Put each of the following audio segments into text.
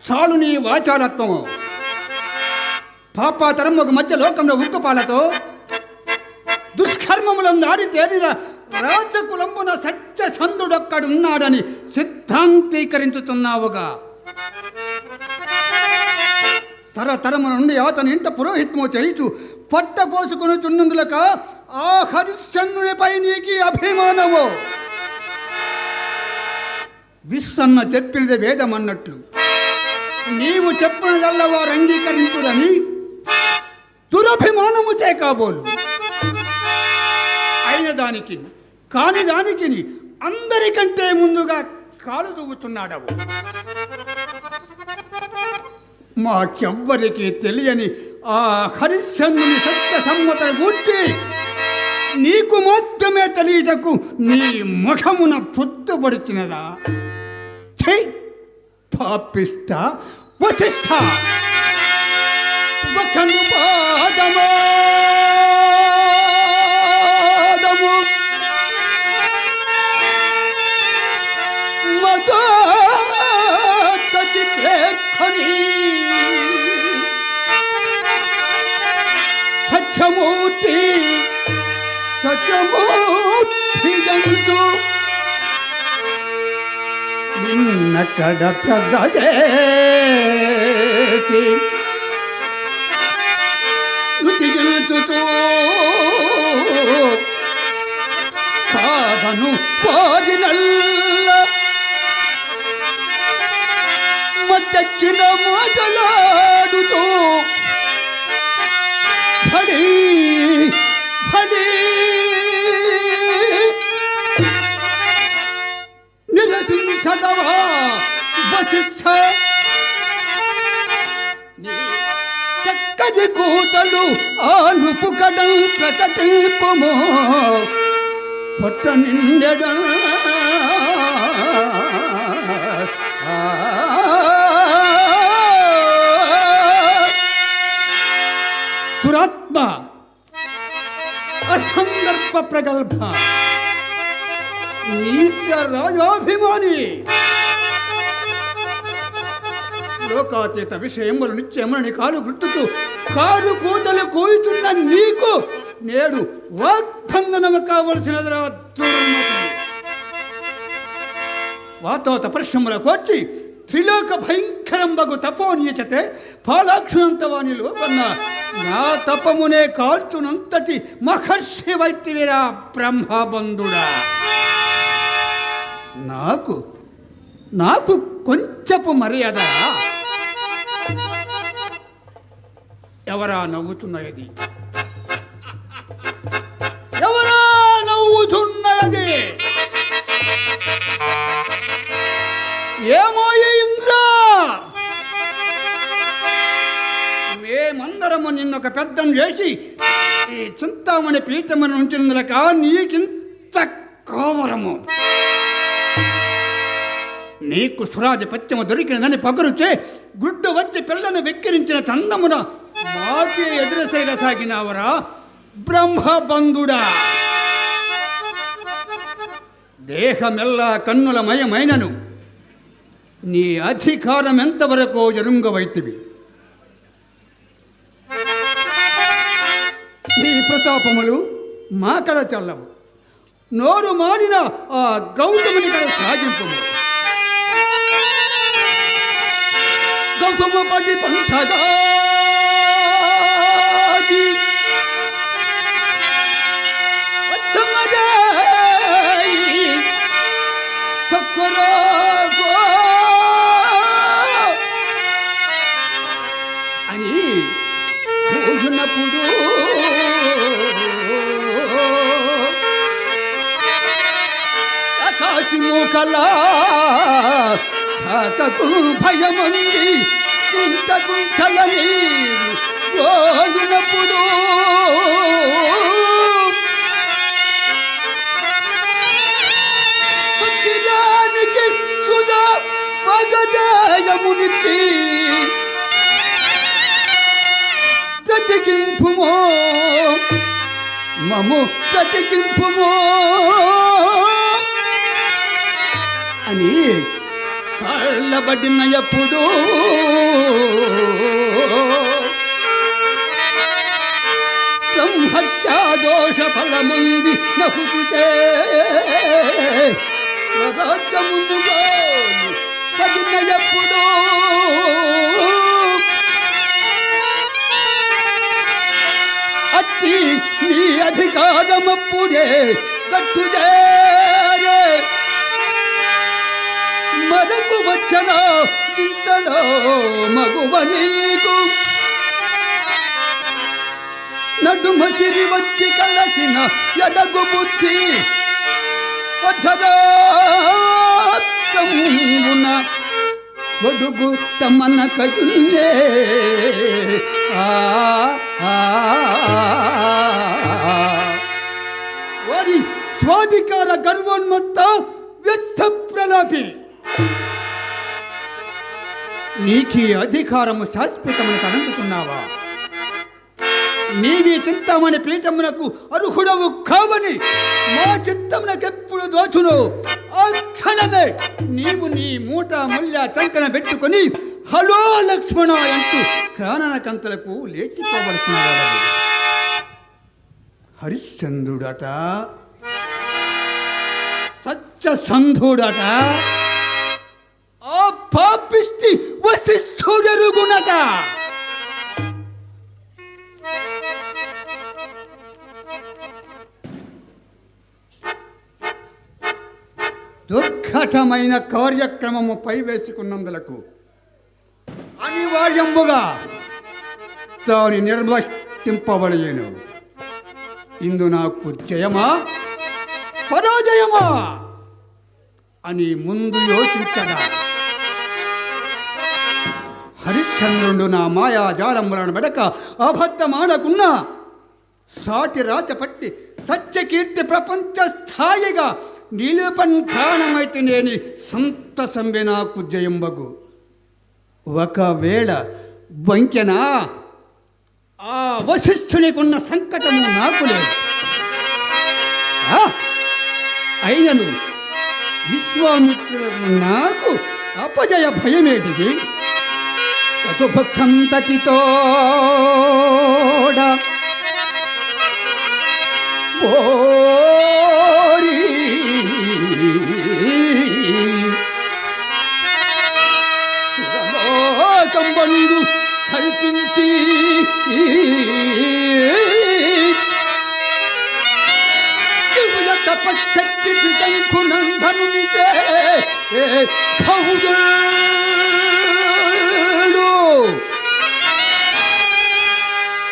చాలు నీ వాచాలత్వము. పాపాతరముకు మధ్య లోకంలో ఉక్కుపాలతో దుష్కర్మములను ఆడి తేరిన రాజకులంబున సత్యసంధుడొక్కడున్నాడని సిద్ధాంతీకరించుతున్నావుగా. తరతరముల నుండి అతని ఇంట పురోహిత్వము చేయించు పట్టపోసుకొనుచున్నందులక ఆ హరిశ్చంద్రునిపై నీకి అభిమానము. విస్సన్న చెప్పినది వేదమన్నట్లు నీవు చెప్పినదల్లా వారు అంగీకరించురని దురభిమానము చే కాబోలు. అయిన దానికి కాని దానికి అందరికంటే ముందుగా కాలు దువ్వుతున్నాడవు. మాకెవ్వరికి తెలియని ఆ హరిశ్చంద్రుని సత్య సమ్మతను గూర్చి నీకు మాత్రమే తెలియటకు నీ ముఖమున పొద్దుపడుచున్నదా? పాపిష్ట వశిష్ఠ ఒకను పాదమాదము మదోతతి ప్రేక్షణి సత్యమూర్తి సత్యమూర్తియంతు నిన్నకడ ప్రదజేసి ఉతిగిల్చుతూ కాదను వారినల్ల మద్దెక్కిన మాటలాడుతూ భడి భడి నిరసించదవా వశిష్ఠ చక్కటి కూతలు ఆనుపు కడం ప్రకటింపుమో పొట్ట నిండెడ దురాత్మ అసందర్భ ప్రగల్భ నీచ రాజాభిమాని లోకాతీత విషయములు నిత్యమని కాలు గుర్తుతూ కారు కూతలు కోయుతున్న నీకు నేడు వాగ్బంధనము కావలసినదిరా దుర్మతి. వాతోత పరిశ్రమల కోర్చి త్రిలోక భయంకరంబగు తపోనియచతే పాలాక్షునంత వాణిలో కన్న నా తపమునే కాల్చునంతటి మహర్షి వైతివిరా బ్రహ్మబంధుడా. నాకు నాకు కొంచెపు మర్యాద. ఎవరా నవ్వుతున్నది? ఎవరా నవ్వుతున్నది? ఏమో ఇంద్ర, మేమందరము నిన్నొక పెద్దం చేసి ఈ చింతామణి పీఠమని ఉంచినందులక నీకింత కోమరము. నీకు సురాధిపత్యము దొరికినదని పగురుచే గుడ్డు వచ్చి పిల్లను వెక్కిరించిన చందమున మాకే ఎదురసేగసాగినావరా బ్రహ్మబంధుడా. దేహమెల్లా కన్నుల మయమైనను నీ అధికారం ఎంతవరకు ఎరుంగవైతివి. నీ ప్రతాపములు మాకడ చల్లవు. నోరు మానిన ఆ గౌతముని కడ సాగింపుము. గౌతమ పడి పంచగా అని పూజునప్పుడు ఆకాశి మూకలా భయమంది కుంట కుంటలని గోడునప్పుడు భక్తిదానికి సుధా మగదాయమునిచ్చి ప్రతికింపుమో మము ప్రతికింపుమో అని కాళ్ళబడిన ఎప్పుడు బ్రహ్మత్యాదోష ఫలముంది నహుతుతే స్వరాజ్యముందుగా పడిన ఎప్పుడు అట్టి నీ అధికారమప్పుడే గట్టుజేరే మరగు వచ్చన ఇంతలో మగువ నీకు నడుమ సిరి వచ్చి కలసిన ఎడగు బుద్ధి అధరాత్మున ఒడుగు తమన కయున్నే వారి స్వాధికార గర్వోన్మత్త వ్యర్థ ప్రలాపి నీకీ అధికారము శాశ్వతమని తలంచుతున్నావా? నీవి చిత్తమని పీఠమునకు అర్హుడవు కావని మా చిత్తమునకెప్పుడు దోచును ఆ క్షణమే నీవు నీ మూట ముల్య చంకన పెట్టుకొని హలో లక్ష్మణ అంటూ ప్రాణనకంతలకు లేచిపోవలసిన వాడు. హరిశ్చంద్రుడట, సత్యసంధుడట, ఆ పాపిష్టి వశిష్ఠుడెరుగునట. దుర్ఘటమైన కార్యక్రమము పైవేసుకున్నందులకు అనివార్యంబుగా దాని నిర్వర్తింపవలయను. ఇందు నాకు జయమా పరాజయమా అని ముందు యోచించగా హరిశ్చంద్రుడు నా మాయాజాలములను బెడక అబద్ధమాడకున్నా సాటి రాచపట్టి సత్యకీర్తి ప్రపంచ స్థాయిగా నిలుపన్ఖాణమైతే నేని సంతసంబె నాకు జయంబగు. ఒకవేళ వంకెన ఆ వశిష్ఠునికున్న సంకటము నాకు లేదు. అయినను విశ్వామిత్రుడు నాకు అపజయ భయమేటిది? చతుభక్సంతతితోడ ఓరి సురలోకంబండు కల్పించి తపశక్తి విజంకునందనునిచే భౌజుడు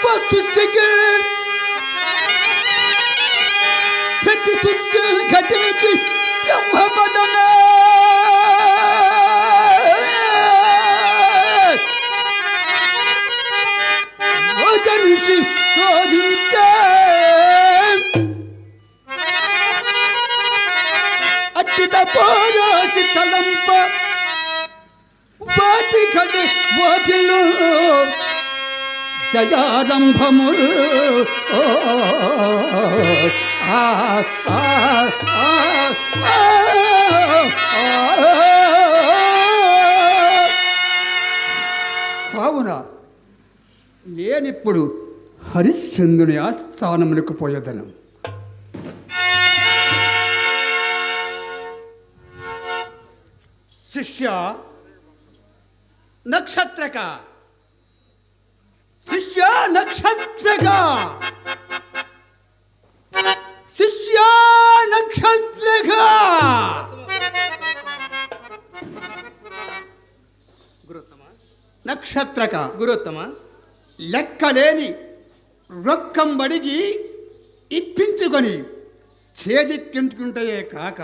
పస్తుతికి ప్రతి సుత్తులు ఘటించి బ్రహ్మపదమే ఓజరిసి శోధించే అట్టిత పోరాసి తలంప వాటి కడి వాటిలో జయారంభములు కావున నేనిప్పుడు హరిశ్చంద్రుని ఆస్థానములకు పోయేదను. శిష్య నక్షత్రక, శిష్య నక్షత్రక, శిష్య నక్షత్రక. నక్షత్రక గురుత్తమ, లెక్కలేని రొక్కం బడిగి ఇప్పించుకొని చేజిక్కించుకుంటే కాక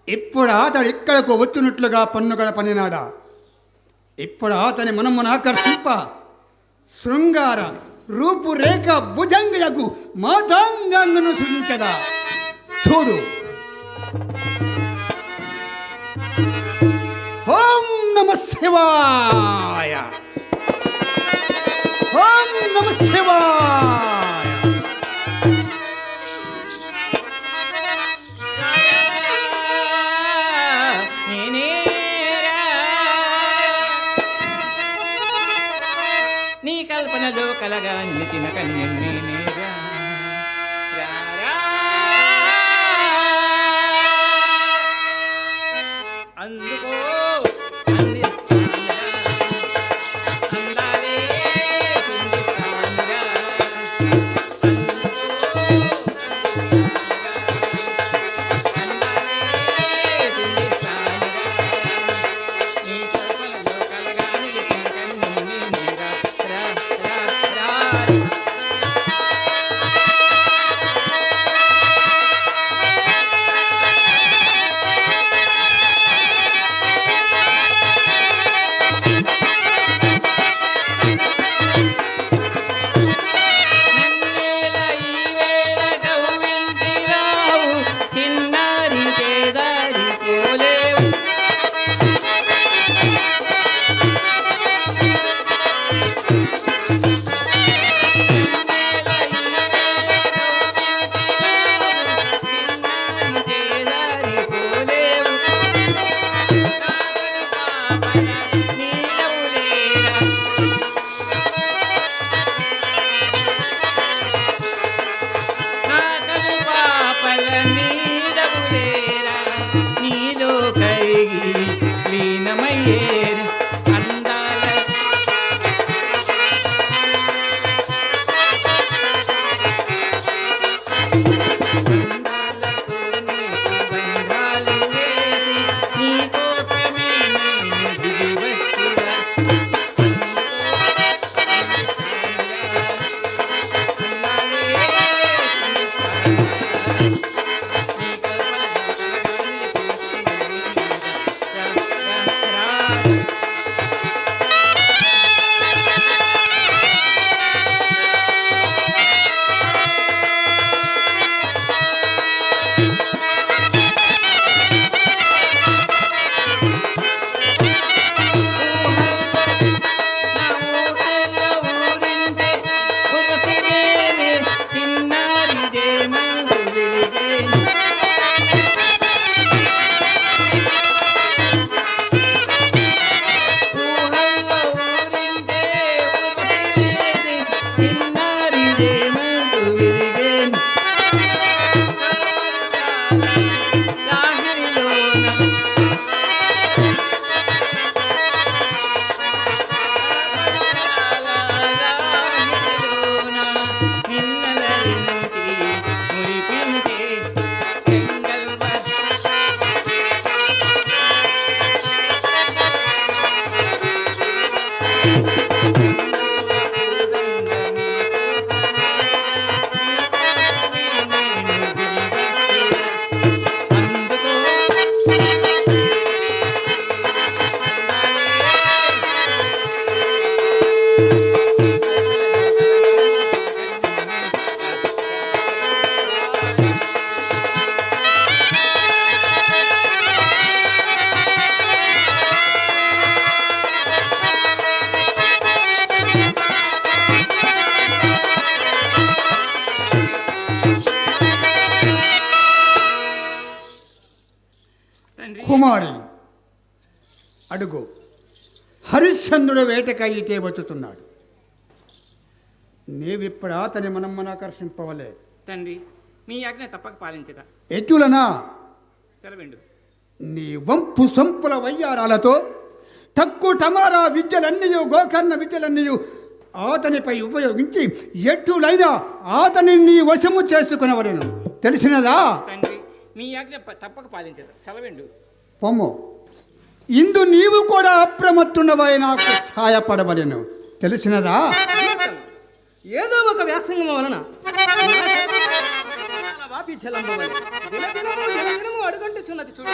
ఇప్పుడు అతడు ఇక్కడకు వచ్చినట్లుగా పన్నుగడ పనినాడా? ఇప్పుడు అతని మనమును ఆకర్షింప శృంగార రూపురేఖ భుజంగకు మాతాంగాంగను సృజించదా? చూడు. ఓం నమ శివాయ, ఓం నమ శివాయ. కల్పనలో కలగా నిలిచిన కన్యనేరా అందుకో కుమారి అడుగు. హరిశ్చంద్రుడు వేటకైతే వచ్చుతున్నాడు. నీవిప్పుడు అతని మనమ్మను ఆకర్షింపవలే. తండ్రి, మీ ఆజ్ఞ తప్పక పాలించదా. ఎటులనా? సెలవిండు. నీ వంపు సంపుల వయ్యారాలతో తక్కువ టమారా విద్యలన్నీ, గోకర్ణ విద్యలన్నీ అతనిపై ఉపయోగించి ఎటులైనా అతని నీ వశము చేసుకునవలను. తెలిసినదా? తండ్రి, మీ ఆజ్ఞ తప్పక పాలించదా. సెలవిండు. పొమ్ము. ఇందు నీవు కూడా అప్రమత్తున్నవై నాకు సహాయపడవలను. తెలిసినదా? ఏదో ఒక వ్యాసంగం వలన వాపి దినదినము అడుగంటుచున్నది చూడు.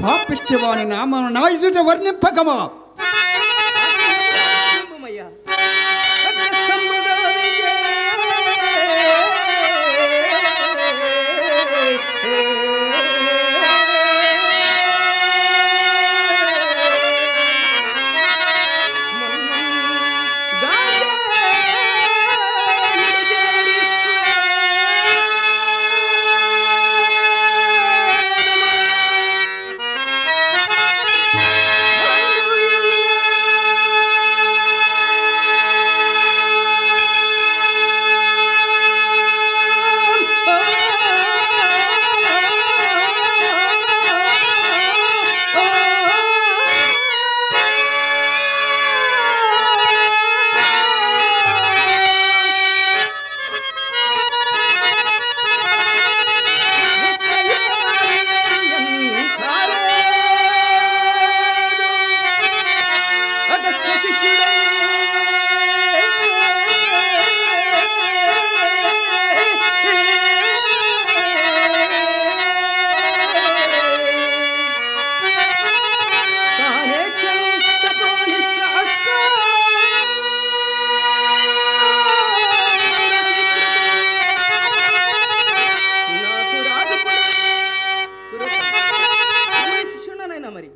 పాపిష్టివాని నామను నా ఎదుట వర్ణింపకమా? మరి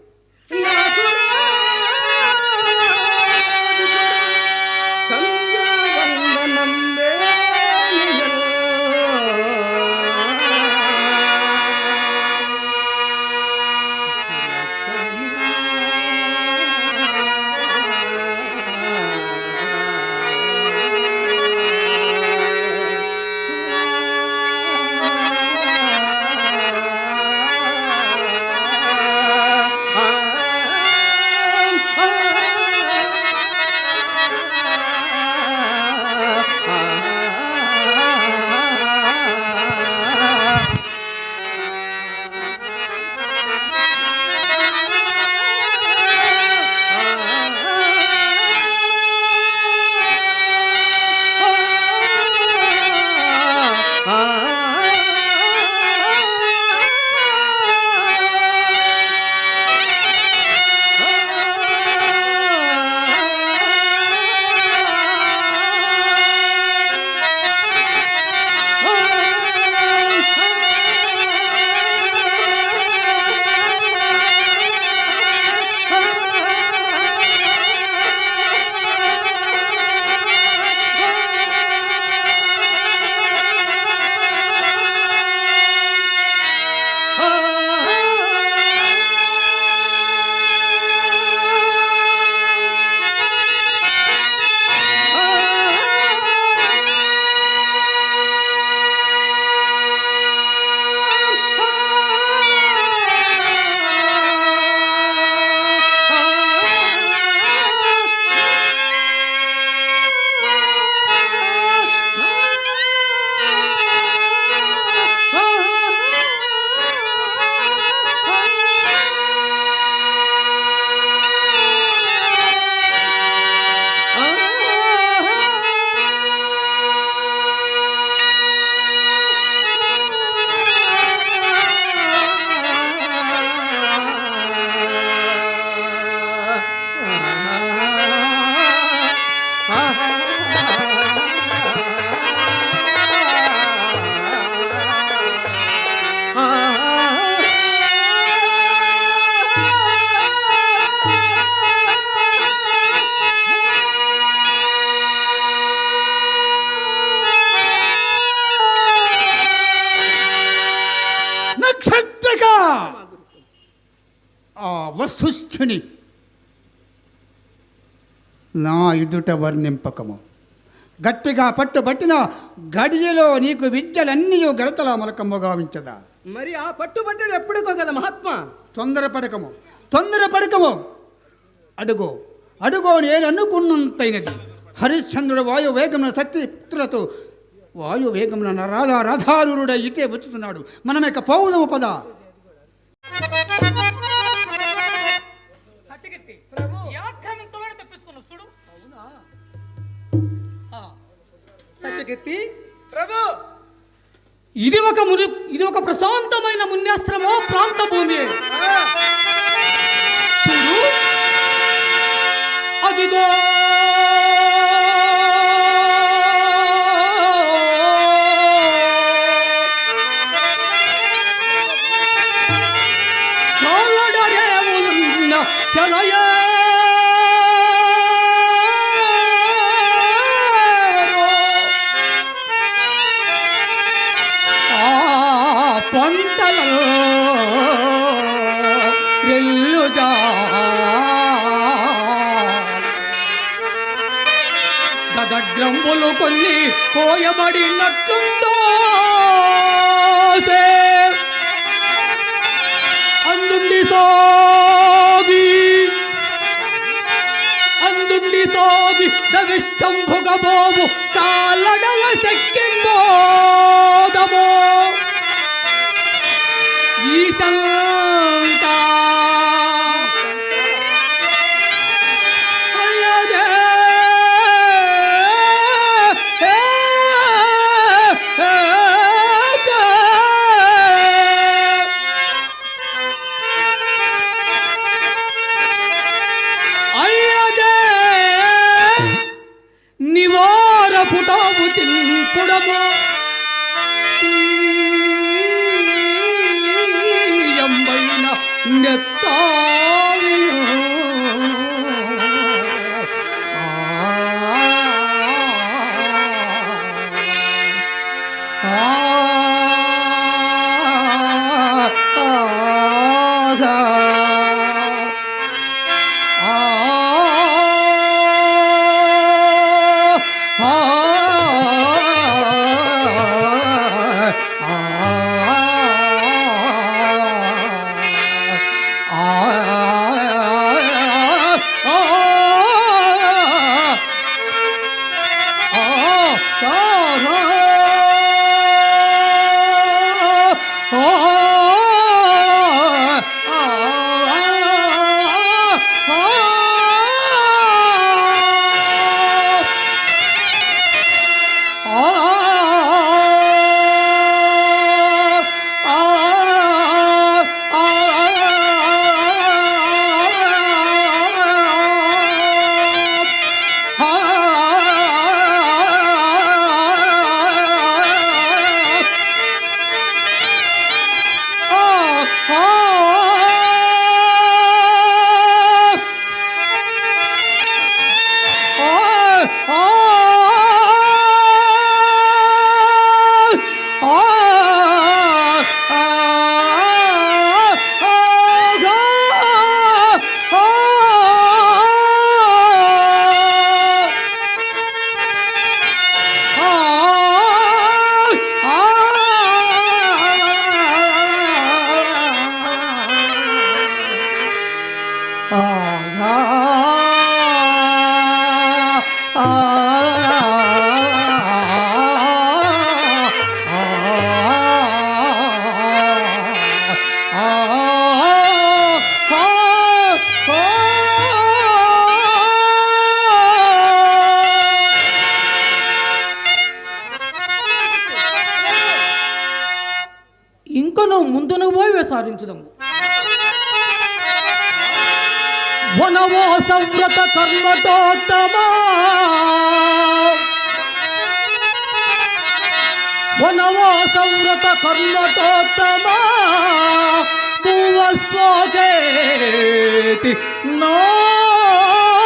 వస్తుస్థిని నా ఎదుట వర్ణింపకము. గట్టిగా పట్టుబట్టిన గడియలో నీకు విద్యలన్నీ గడతల మలకమ్మ గావించదా. మరి ఆ పట్టుబట్టడు ఎప్పుడుకో కదా మహాత్మా. తొందరపడకము. అడుగో అడుగో, నేను అనుకున్నంతైనది. హరిశ్చంద్రుడు వాయువేగమున శక్తిపుత్రులతో వాయువేగమున రాధారూఢ ఇటే వచ్చుతున్నాడు. మనం ఇక పౌదము పద. సత్యకీర్తి ప్రభు, ఇది ఒక ప్రశాంతమైన మున్యాస్త్రమో ప్రాంత భూమి. అదిగో చాలడరేవులున్న సెలయే పంటలలో రెల్లుగా గదగ్రంబులు కొన్ని కోయబడినట్లుందో అందుండి సోగి దవిష్టంభుగబోవు కాలడల శక్తింబోదమో ఈ సంత అయ్యా తింపుడము ఎంబైన నెత్తాను ఇంకను ముందును పోయి సారించుదాము. వనవాస వ్రత కర్మటోత్తమా వనవాస వ్రత కర్మటోత్తమా భువస్వాగేతి నాదంబదే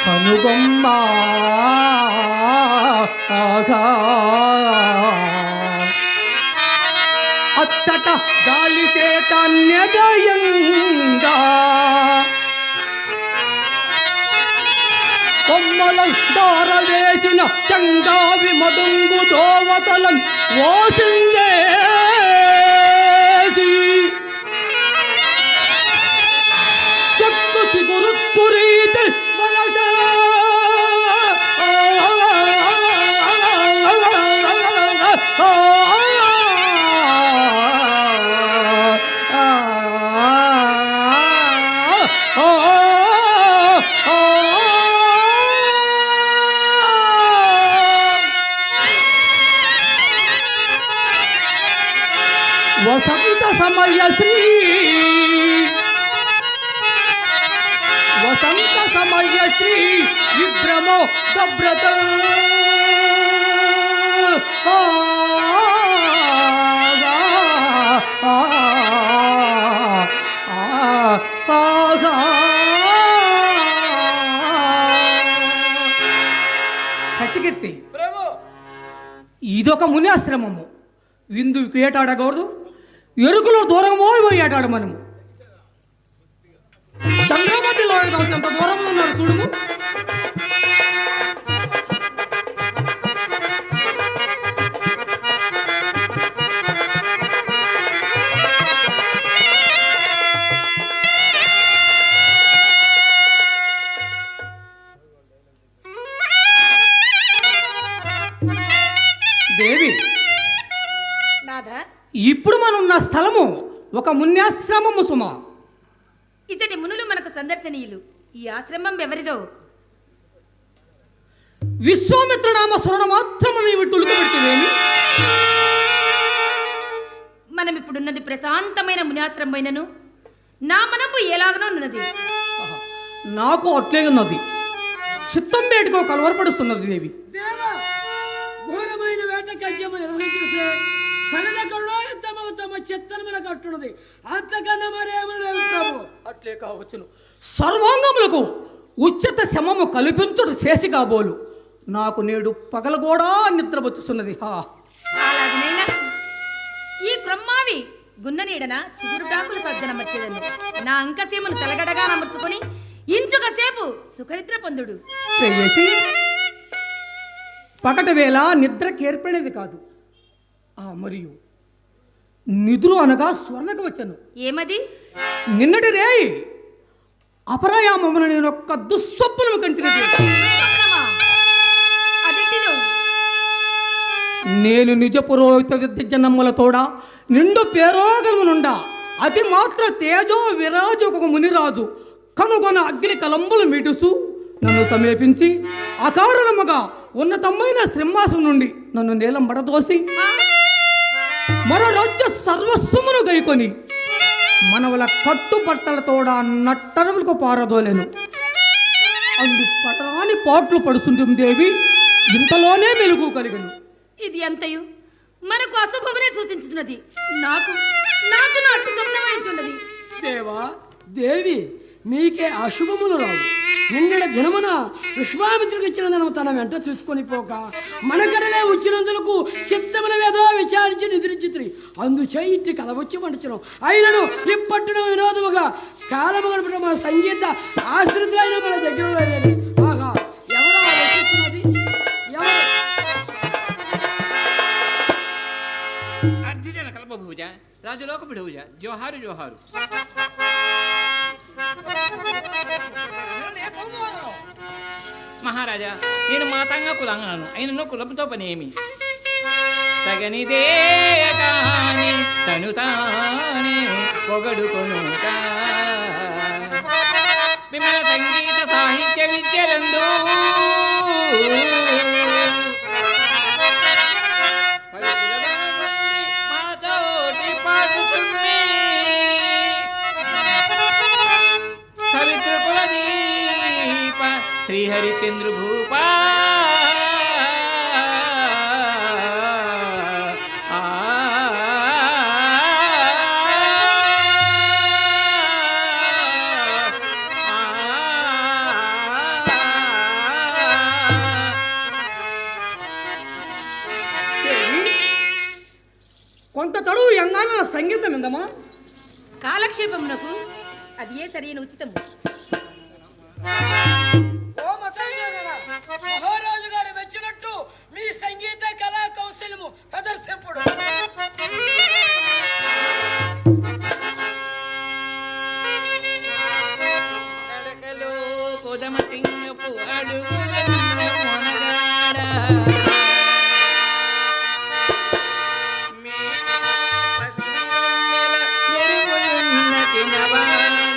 కనుగొమ్మా ఆగా అచ్చట గాలి చేతన్యజయంగా కొమ్మలం దార వేసిన చంగావి మడుంగు దోవతలం ఓసిందేసి చెక్కు చిగురుచ్చురీతి వలస వసంత సమయ శ్రీ వసంత సమయ శ్రీ విభ్రమో దభ్రత సచికీర్తి, ఇదొక మున్యాశ్రమము. విందు వేటాడకూడదు, ఎరుకులో దూరం పోయి ఆటాడు. మనము చంద్రమతిలో ఎంత దూరంలో ఉన్నారు చూడము. దేవి, ఇప్పుడు మనం ఉన్న స్థలము ఒక మున్యాశ్రమము సుమా. ఇచ్చటి మునులు మనకు సందర్శనీయులు. ఈ ఆశ్రమం ఎవరిదో? విశ్వామిత్ర నామ స్మరణ మాత్రము నీవు టులుకుపెట్టివేమి? మనం ఇప్పుడున్నది ప్రశాంతమైన మున్యాశ్రమమైనను నా మనము ఎలాగనో ఉన్నది. నాకు అట్లే ఉన్నది. చిత్తం వేటుకో కలవరపడుస్తున్నది దేవి. దేవా, ఘోరమైన వేట కజ్యము నిర్వహించేసే సగద కరుణాయుతము తమ చిత్తను మనకు అట్టున్నది. అంతకన్నా మరేమని వెళ్తాము. అట్లే కావచ్చును. సర్వాంగములకు ఉచిత శమము కల్పించుడు చేసి కాబోలు. నాకు నేడు పగల కూడా నిద్ర వచ్చుతున్నది. అలాగనైనా ఈ క్రమ్మావి గున్న నీడన చిగురు టాకులు సజ్జనమర్చేదను. నా అంకసీమను తలగడగా నమర్చుకొని ఇంచుక సేపు సుఖనిద్ర పొందుడు. చేసి పగట వేళ నిద్ర కేర్పడేది కాదు. మరియు నిద్ర అనగా స్వర్ణకు వచ్చాను. ఏమది? నిన్నటి రేయి అపరాయామమును నేను ఒక్క దుస్వప్నము కంటినది. అదెట్టిదో? నేను నిజ పురోహిత విద్య జనములతోడ నిండు పేరోగమునుండా అతి మాత్ర తేజో విరాజు ఒక మునిరాజు కనుగొన అగ్ని కలంబులు మిటుసు నన్ను సమీపించి అకారణముగా ఉన్నతమైన సింహాసనం నుండి నన్ను నేలం పడదోసి మరో రాజ్య సర్వస్వమును గైకొని మనవల కట్టుబట్టలతోడ నట్టరములకు పారదోలేను. అందు పడరాని పాట్లు పడుతుంటుంది దేవి. ఇంతలోనే మెలుగు కలిగను. ఇది ఎంతయు మనకు అశుభమునే సూచించుతున్నది. నాకు నాకు అట్టు స్వప్నమైతున్నది. దేవా, దేవి, మీకే అశుభములు రావు. నిన్నటి దినమున విశ్వామిత్రుడికి ఇచ్చిన ధనము తన వెంట చూసుకొని పోక మనకడలే వచ్చినందులకు చిత్తమున వేదో విచారించి నిద్రించిత్రి. అందుచే ఇట్టి కలవచ్చి వంటచడం అయినను ఇప్పట్టున వినోదముగా కాలము గడపడం మన సంగీత ఆశ్రితులైన మన దగ్గర లేదు. ఆహా, ఎవరు ఆలోచిస్తున్నది? ఎవరు? అర్ధజన కల్పభూజ రాజలోక బిడభుజ జోహారు జోహారు. మహారాజా, నేను మాతంగా కులంగాను. అయినను కులంతో పని ఏమి తగనిదే కాని తను తానే పొగడుకొనుట విమల సంగీత సాహిత్య విద్యలందు మాతోటి పాడుతుమ్మి సవితృకుల దీప శ్రీహరిచంద్ర భూపా కొంత తడువు ఎంగాల సంగీతం ఎందమా? కాలక్షేపమునకు అది ఏ సరైన ఉచితము. ఓ మతాంగరా, మహారాజు గారు మెచ్చినట్టు మీ సంగీత కళా కౌశల్యము ప్రదర్శింపుడు. నడకలో పొదమ సింగపు అడుగుల మొనగాడ మెరుపులున్న తినవాడ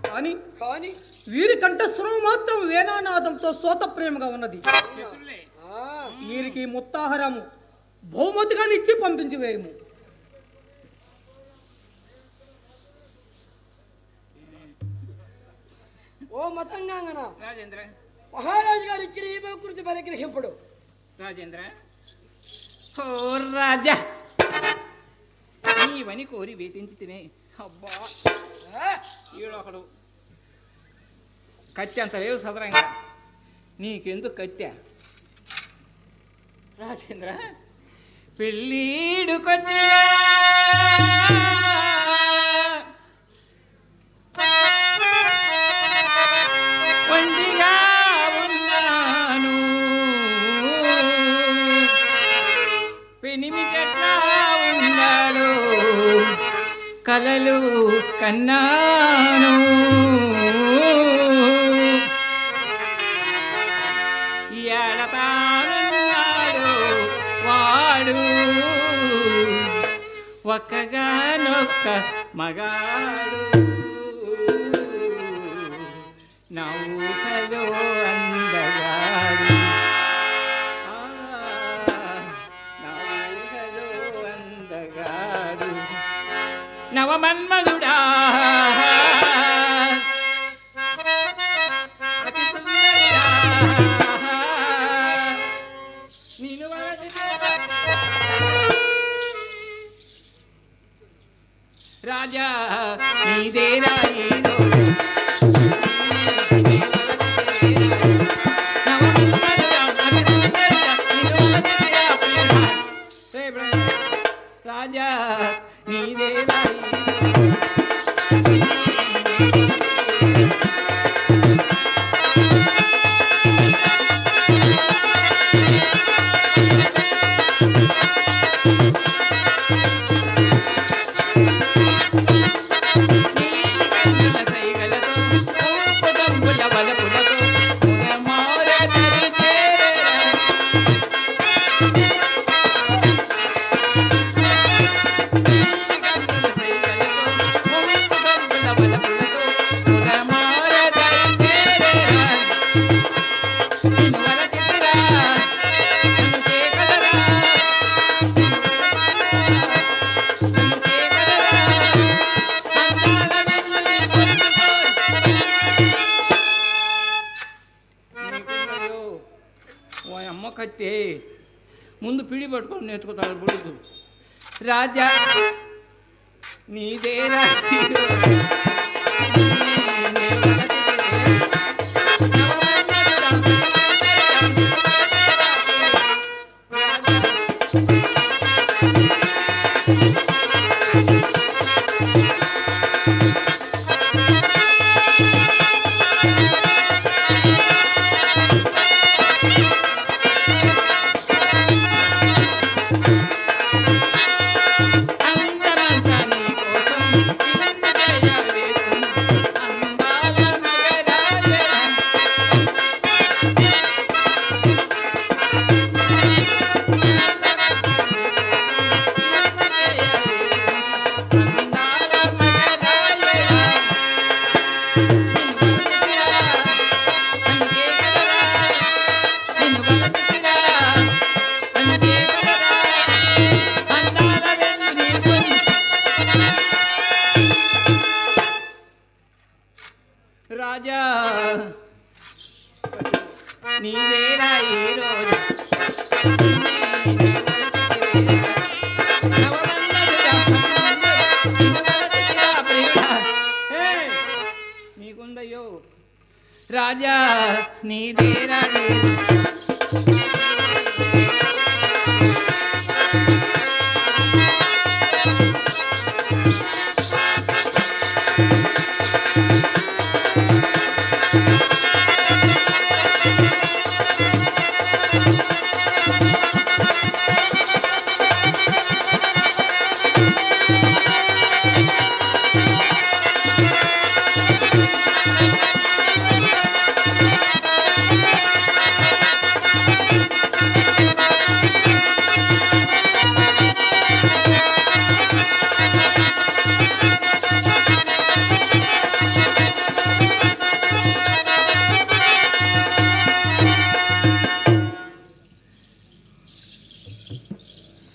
కానీ కానీ వీరి కంఠస్వరం మాత్రం వేణానాదంతో సోత ప్రేమగా ఉన్నది. చేతుల్లే. వీరికి ముత్తాహారము బహుమతిగా ఇచ్చి పంపించి వేయము. ఓ మతంగాంగన రాజేంద్ర మహారాజు గారు ఇచ్చిన ఈ బహుకృతి పరిగ్రహింపుడు. రాజేంద్ర ఓ రాజా నీవని కోరి వేతించి తినే అబ్బా ఈడొకడు కత్తి అంత లేవు సదరంగా నీకెందుకు కత్తా రాజేంద్ర పెళ్ళీడు కొద్దిగా ఒంటిగా ఉన్నాను పెనిమిటెట్లా ఉండాలో కలలు కన్నాను ఏడతానున్నాడు వాడు ఒక్కగానొక్క మగాడు నౌకలో అందగాడు నౌకలో అందగాడు నవమన్మధుడా అతి సుందరుడా నిన్ను రాజా నీదేరా ఈ రోజు రాజా నీదేరా అమ్మ కత్తే ముందు పిడి పట్టుకొని నేర్చుకుంటాడు బుడుకు రాజా నీదేరా అందమంతా నీ కోసం విందు చేయవేస్తుంది అందాల మగరాజ. రాజా నీదేరా ఈ రోజు నీకుందయ్యో రాజా నీదేరా ఈ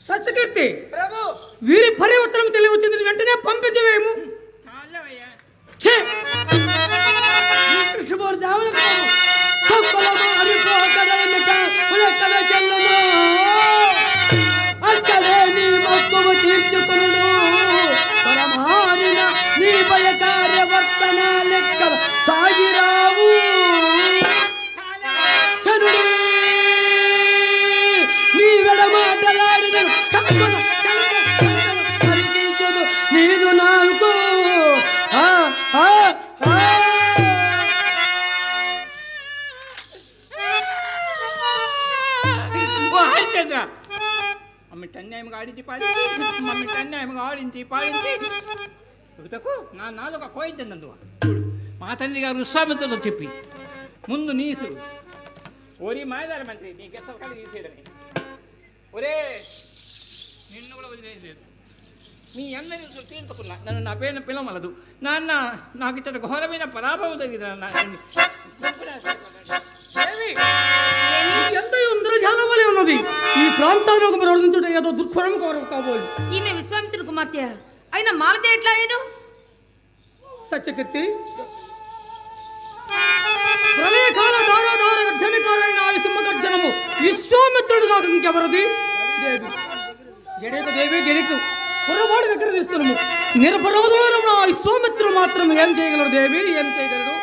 సత్యకీర్తి, ప్రభు వీరి పరివర్తనం తెలియవచ్చింది, వెంటనే పంపించవేము. చాలవయ్యా. ఛే! శుభోర్దాములకు కుక్కలము అరిపోకడమిట ఉలెక్కల చెల్లును. అక్కడే నీ మొక్కుము తీర్చుకును. పరమారిన నీ భయ కార్యవర్తన లెక్కల సాగిరావు. శనుడే నీ వెడమాటలాడిన కక్కున కలిగించదు నీదు నాలుగు. ఆ ఆ ఆ ఓ హరిచంద్ర మమ్మల్ని అన్యాయంగా ఆడించి పాడించి మమ్మల్ని అన్యాయంగా ఆడించి పాడించి యువతకు నా నాలుగు కోయించందు మా తండ్రి గారు విశ్వామిత్రులు చెప్పి ముందు నీసు ఓరి మాయదారి మంత్రి నీ గెస్త కలిగి తీసేయడని ఒరే నిన్ను కూడా వదిలేదు లేదు మీ అందరి తీర్చుకున్నా నన్ను నా పేరున పిలవలదు నాన్న నాకు ఇతడు ఘోరమైన పరాభవం జరిగింది ఎంత ఇంద్రజాలం వలె ఉన్నది. ఈ ప్రాంతాన్ని ఒక ప్రవర్తించుట ఏదో దుర్భరం కాబోలు. ఈమె విశ్వామిత్రుని కుమార్తె అయినా మాలతే ఎట్లా అయ్యను? సత్యకీర్తి, ప్రళయకాల దారాదార గర్జనికాలైన ఆ సింహగర్జనము విశ్వామిత్రుడు కాక ఇంకెవరది? దేవి జడేకు దేవి జడేకు పొరపాటు దగ్గర తీస్తున్నాము. నిరపరాధులను నా విశ్వామిత్రుడు మాత్రం ఏం చేయగలడు దేవి? ఏం చేయగలడు?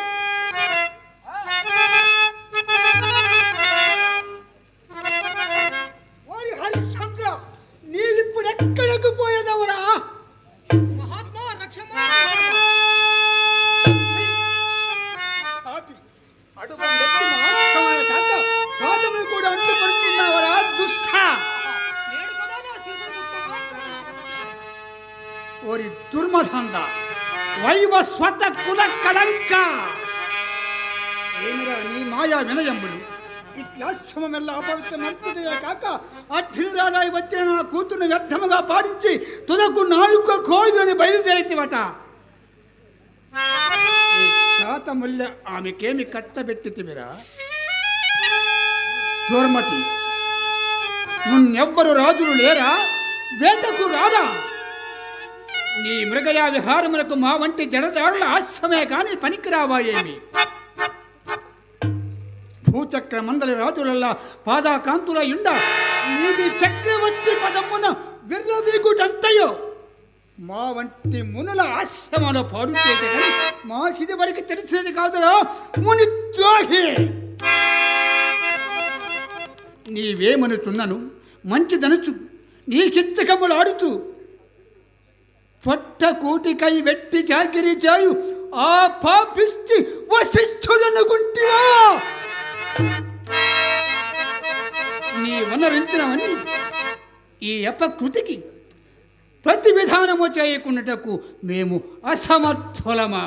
ఓరి హరిశ్చంద్ర, నీవిప్పుడు ఎక్కడకు పోయేదవరా? మహాత్మా రక్షమా అటువంటి మహాత్మాయ కాక కాదములు కూడా అంటుపడుతున్నావరా దుష్ట! ఓరి దుర్మధంద, వైవస్వత కుల కళంక! ఏమిరా నీ మాయా వినయంబులు? ఇట్లాశ్రమమెల్ల అపవిత్రమర్తుడే కాక అర్థిరాలాయి వచ్చిన నా కూతుర్ని వ్యర్థముగా పాడించి తుదకు నాలుక కోయిలని బయలుదేరితివట. ఈ శాతముల్య ఆమెకేమి కట్టబెట్టితివిరా? దుర్మతి, నున్నెవ్వరు రాజులు లేరా? వేటకు రాదా? నీ మృగయా విహారములకు మా వంటి జడదారుల ఆశ్రమే కాని పనికిరావా ఏమి? భూచక్ర మందలి రాజులల్లా పాదాక్రాంతుల యుండ నీవి చక్రవర్తి పదమున విర్రవీగుటంతయో మా వంటి మునుల ఆశ్రమాలో పాడు చేయట కానీ మాకిది వరకు తెలిసినది కాదురా ముని ద్రోహి! నీవేమనుచున్నను మంచిదనుచు నీకిచ్చకములు ఆడుతూ పొట్ట కూటికై వెట్టి చాకిరి చాయు ఆ పాపిష్టి వశిష్ఠుడనుకుంటివా? నీ వనరించినవని ఈ అపకృతికి ప్రతి విధానము చేయకుండాటకు మేము అసమర్థులమా?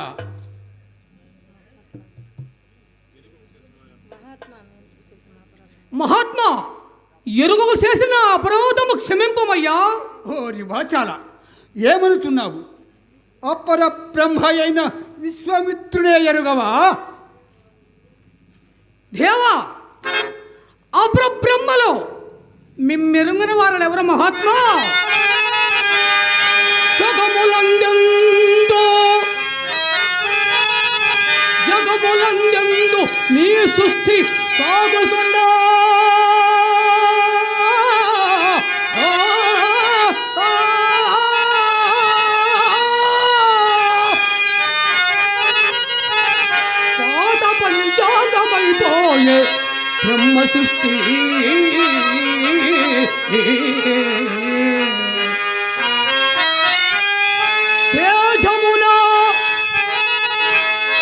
మహాత్మా, ఎరుగకు చేసిన అపరాధము క్షమింపమయ్యా. ఓరి వాచాల, ఏమనుచున్నావు? అపర బ్రహ్మ అయిన విశ్వామిత్రుడే ఎరుగవా? దేవా, అపరబ్రహ్మలో మిమ్మెరుంగిన వారు ఎవరు మహాత్మా? జగములందెందు నీ సృష్టి సాగుతుండా. పాద పంచాంగమైపోయే బ్రహ్మ సృష్టి.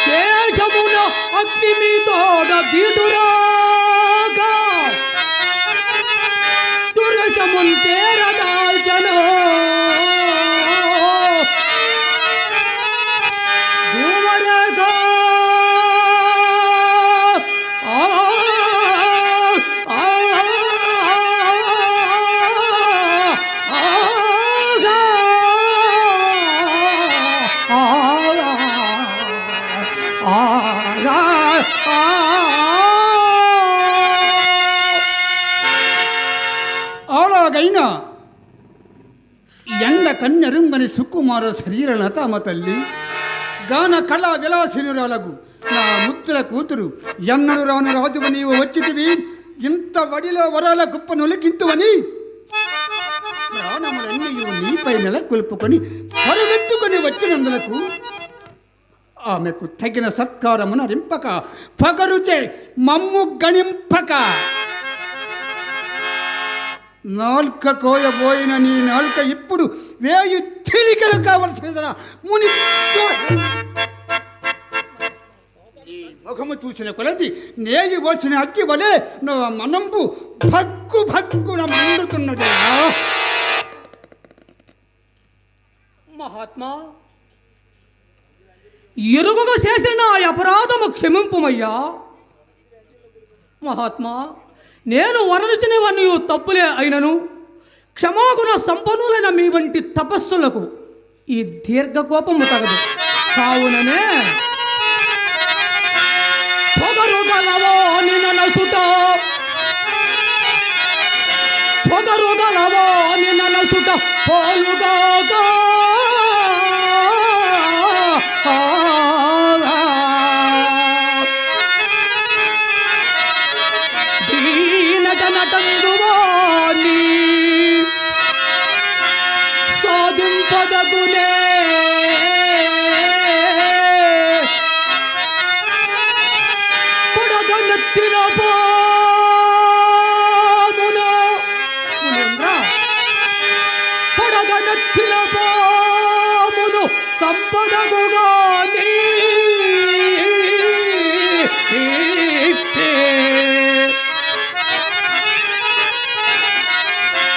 తేజమున అగ్ని మీతోడ దీటురాగా దుర్గమున్ తేరదాల్చను. దూవరగా అలాగైనా ఎండ కన్నెరుంగని సుకుమార శరీర లతామ తల్లి, గాన కళా విలాసినురాలకు నా ముద్దుల కూతురు, ఎన్నడు రాను రాజువు నీవు వచ్చితివి, ఇంత వడిలో వరాల కుప్ప నొలికింతువని ప్రాణములన్నీ నీపై నెలకొల్పుకొని పరుగెత్తుకొని వచ్చినందులకు ఆమెకు తగిన సత్కారమున రింపక, పగరుచే మమ్ము గణింపక, నాల్క కోయబోయిన నీ నాల్క ఇప్పుడు వేయి చిలికలు కావలసిన ముని. ముఖము చూసిన కొలది నేయి వచ్చిన అగ్గి వలె నా మనంబు భక్కు భక్కున మండుతున్నది. మహాత్మా, ఎరుగగా చేసిన అపరాధము క్షమింపుమయ్యా. మహాత్మా, నేను వరలుచినవన్నీ తప్పులే అయినను క్షమాగుణ సంపన్నులైన మీ వంటి తపస్సులకు ఈ దీర్ఘకోపము తగదు. కావుననే పొగరుగలవో నినసుట, పొగరుగలవో నినసుట పోలుగాగా నటందువాని సాధింపదగునే. పొడగనెత్తిన పామును పొడగనెత్తిన పామును సంపదగుగాని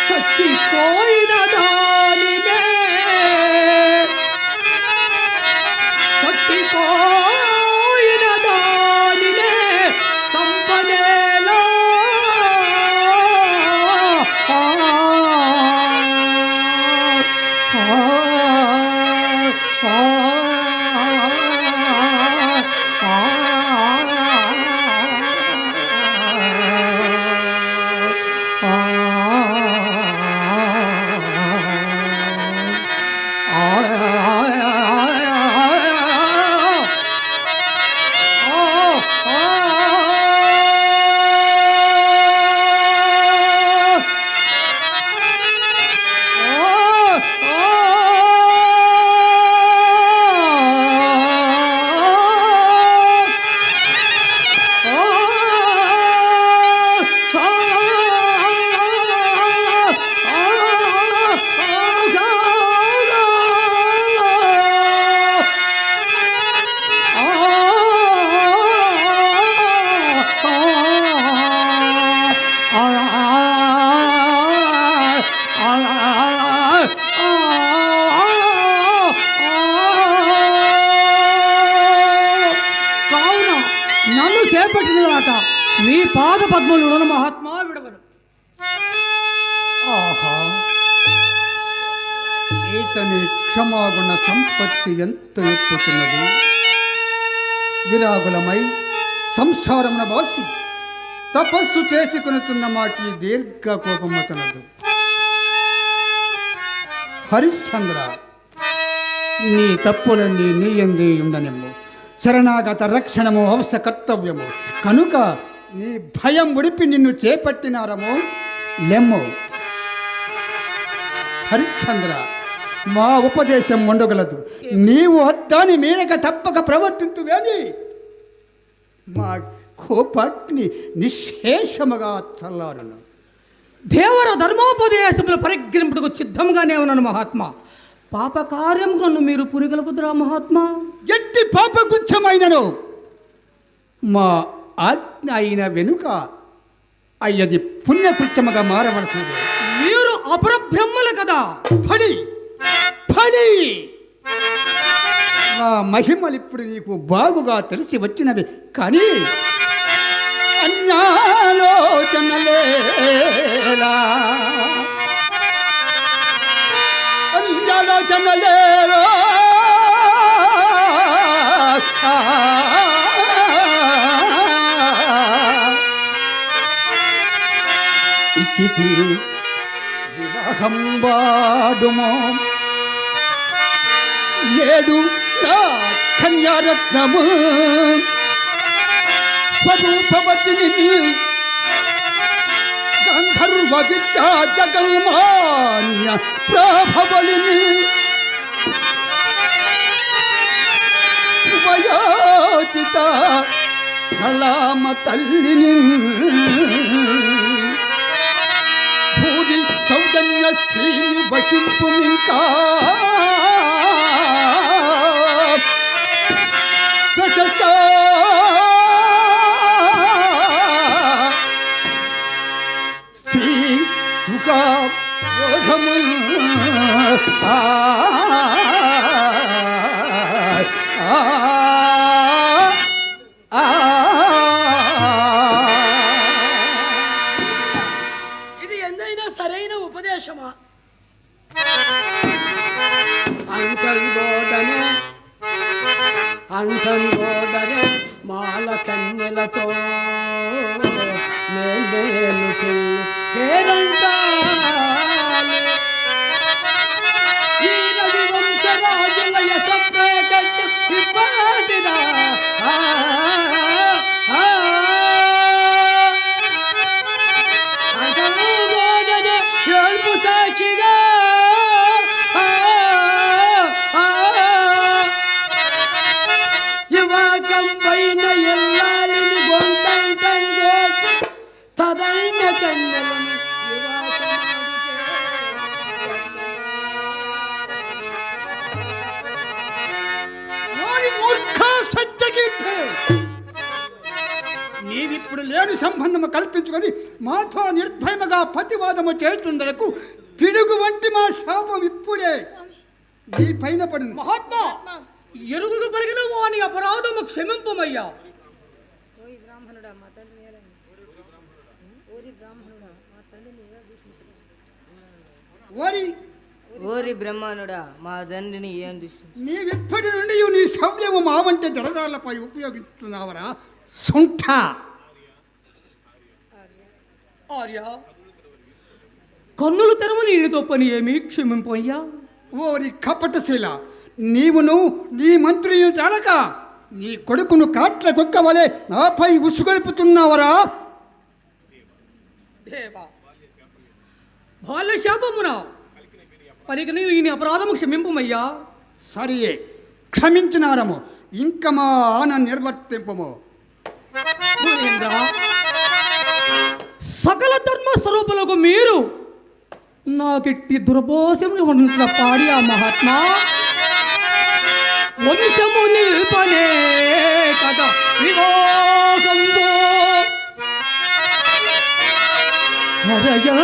చచ్చిపోయిన దానినే, చచ్చిపోయిన దానినే సంపదేలా. పద్మలుడను మహాత్మా విడవను. ఆహా, ఈతని క్షమాగుణ సంపత్తి ఎంత ఎప్పుతున్నది. విరాగులమై సంసారమున బాసి తపస్సు చేసుకునుతున్న మాకి దీర్ఘ కోపమతనదు. హరిశ్చంద్ర, నీ తప్పులన్నీ నీ యందే ఉండనెమ్ము. శరణాగత రక్షణము అవస కర్తవ్యము కనుక నీ భయం ఉడిపి నిన్ను చేపట్టినారము లెమ్ము. హరిశ్చంద్ర, మా ఉపదేశం ఉండగలదు. నీవు వద్దాని మీరక తప్పక ప్రవర్తింతువేని మా కోపాగ్ని నిశ్శేషముగా చల్లారును. దేవర ధర్మోపదేశములు పరిగ్రహింపుటకు సిద్ధంగానే ఉన్నాను మహాత్మా. పాప కార్యం నన్ను మీరు పురిగలుపుదురా మహాత్మా? ఎట్టి పాపగుచ్చమైనను మా ఆజ్ఞ అయిన వెనుక అయ్యది పుణ్యకృత్యముగా మారవలసింది. మీరు అపరబ్రహ్మలు కదా. ఫలి ఫలి నా మహిమలు ఇప్పుడు నీకు బాగుగా తెలిసి వచ్చినవి. కానీ అన్యాలోచనలేలా అన్యాలోచనలేరా ఇచ్చితి వివాహం వాడుమో నేడు నా కన్యారత్నము స్వరూపవతిని గంధర్వ విద్యా జగల్మాన్య ప్రభవలిని ఉపయోచిత కళామ తల్లిని భూరి సౌజన్య శ్రీని వహింపు ఇంకా ప్రశస్త స్త్రీ సుఖ యోగము ఇది ఎందైనా సరైన ఉపదేశమా? అంటంగోడనే మాల కన్నెలతో మేలుకు పేరంటాలు ఈ రవి వంశరాజుల యశప్రకట్టు ఇప్పటిదా అంటంగోడనే ఏల్పు సాక్షిగా పైన ఎల్లాలిని గొంతంటంగో తదైన కన్నెలను నీవిప్పుడు లేని సంబంధము కల్పించుకొని మాతో నిర్భయముగా ప్రతివాదము చేస్తుందరకు పిడుగు వంటి మా శాపం ఇప్పుడే నీ పైన పడింది. మహాత్మా, ఎరుగుకు పెరిగిన వాని అపరాధము క్షమింపమయ్యా. ఓరి బ్రహ్మానుడా, మా తండ్రిని ఏం దృష్టి నీవిప్పటి నుండి నీ శౌర్యము మా వంటి జడదారులపై ఉపయోగిస్తున్నావరా సొంఠ? ఆర్య, కన్నులు తెరవని ఈయనతో పని ఏమి క్షమింపయ్యా. ఓరి కపటశీల, నీవును నీ మంత్రిని చాలక నీ కొడుకును కాట్ల కుక్కవలే నాపై ఉసుగొలుపుతున్నావరా? దేవా, బాల్య శాపమున పలికిన ఈయన అపరాధము క్షమింపమయ్యా. సరియే, క్షమించినారము. ఇంక మా ఆన నిర్వర్తింపము. గురేంద్ర, సకల ధర్మ స్వరూపులకు మీరు నాకెట్టి దురపోసములు వండించిన పాడి ఆ మహాత్మా వంశము నిల్పనే కదా వివాహంతో హరయా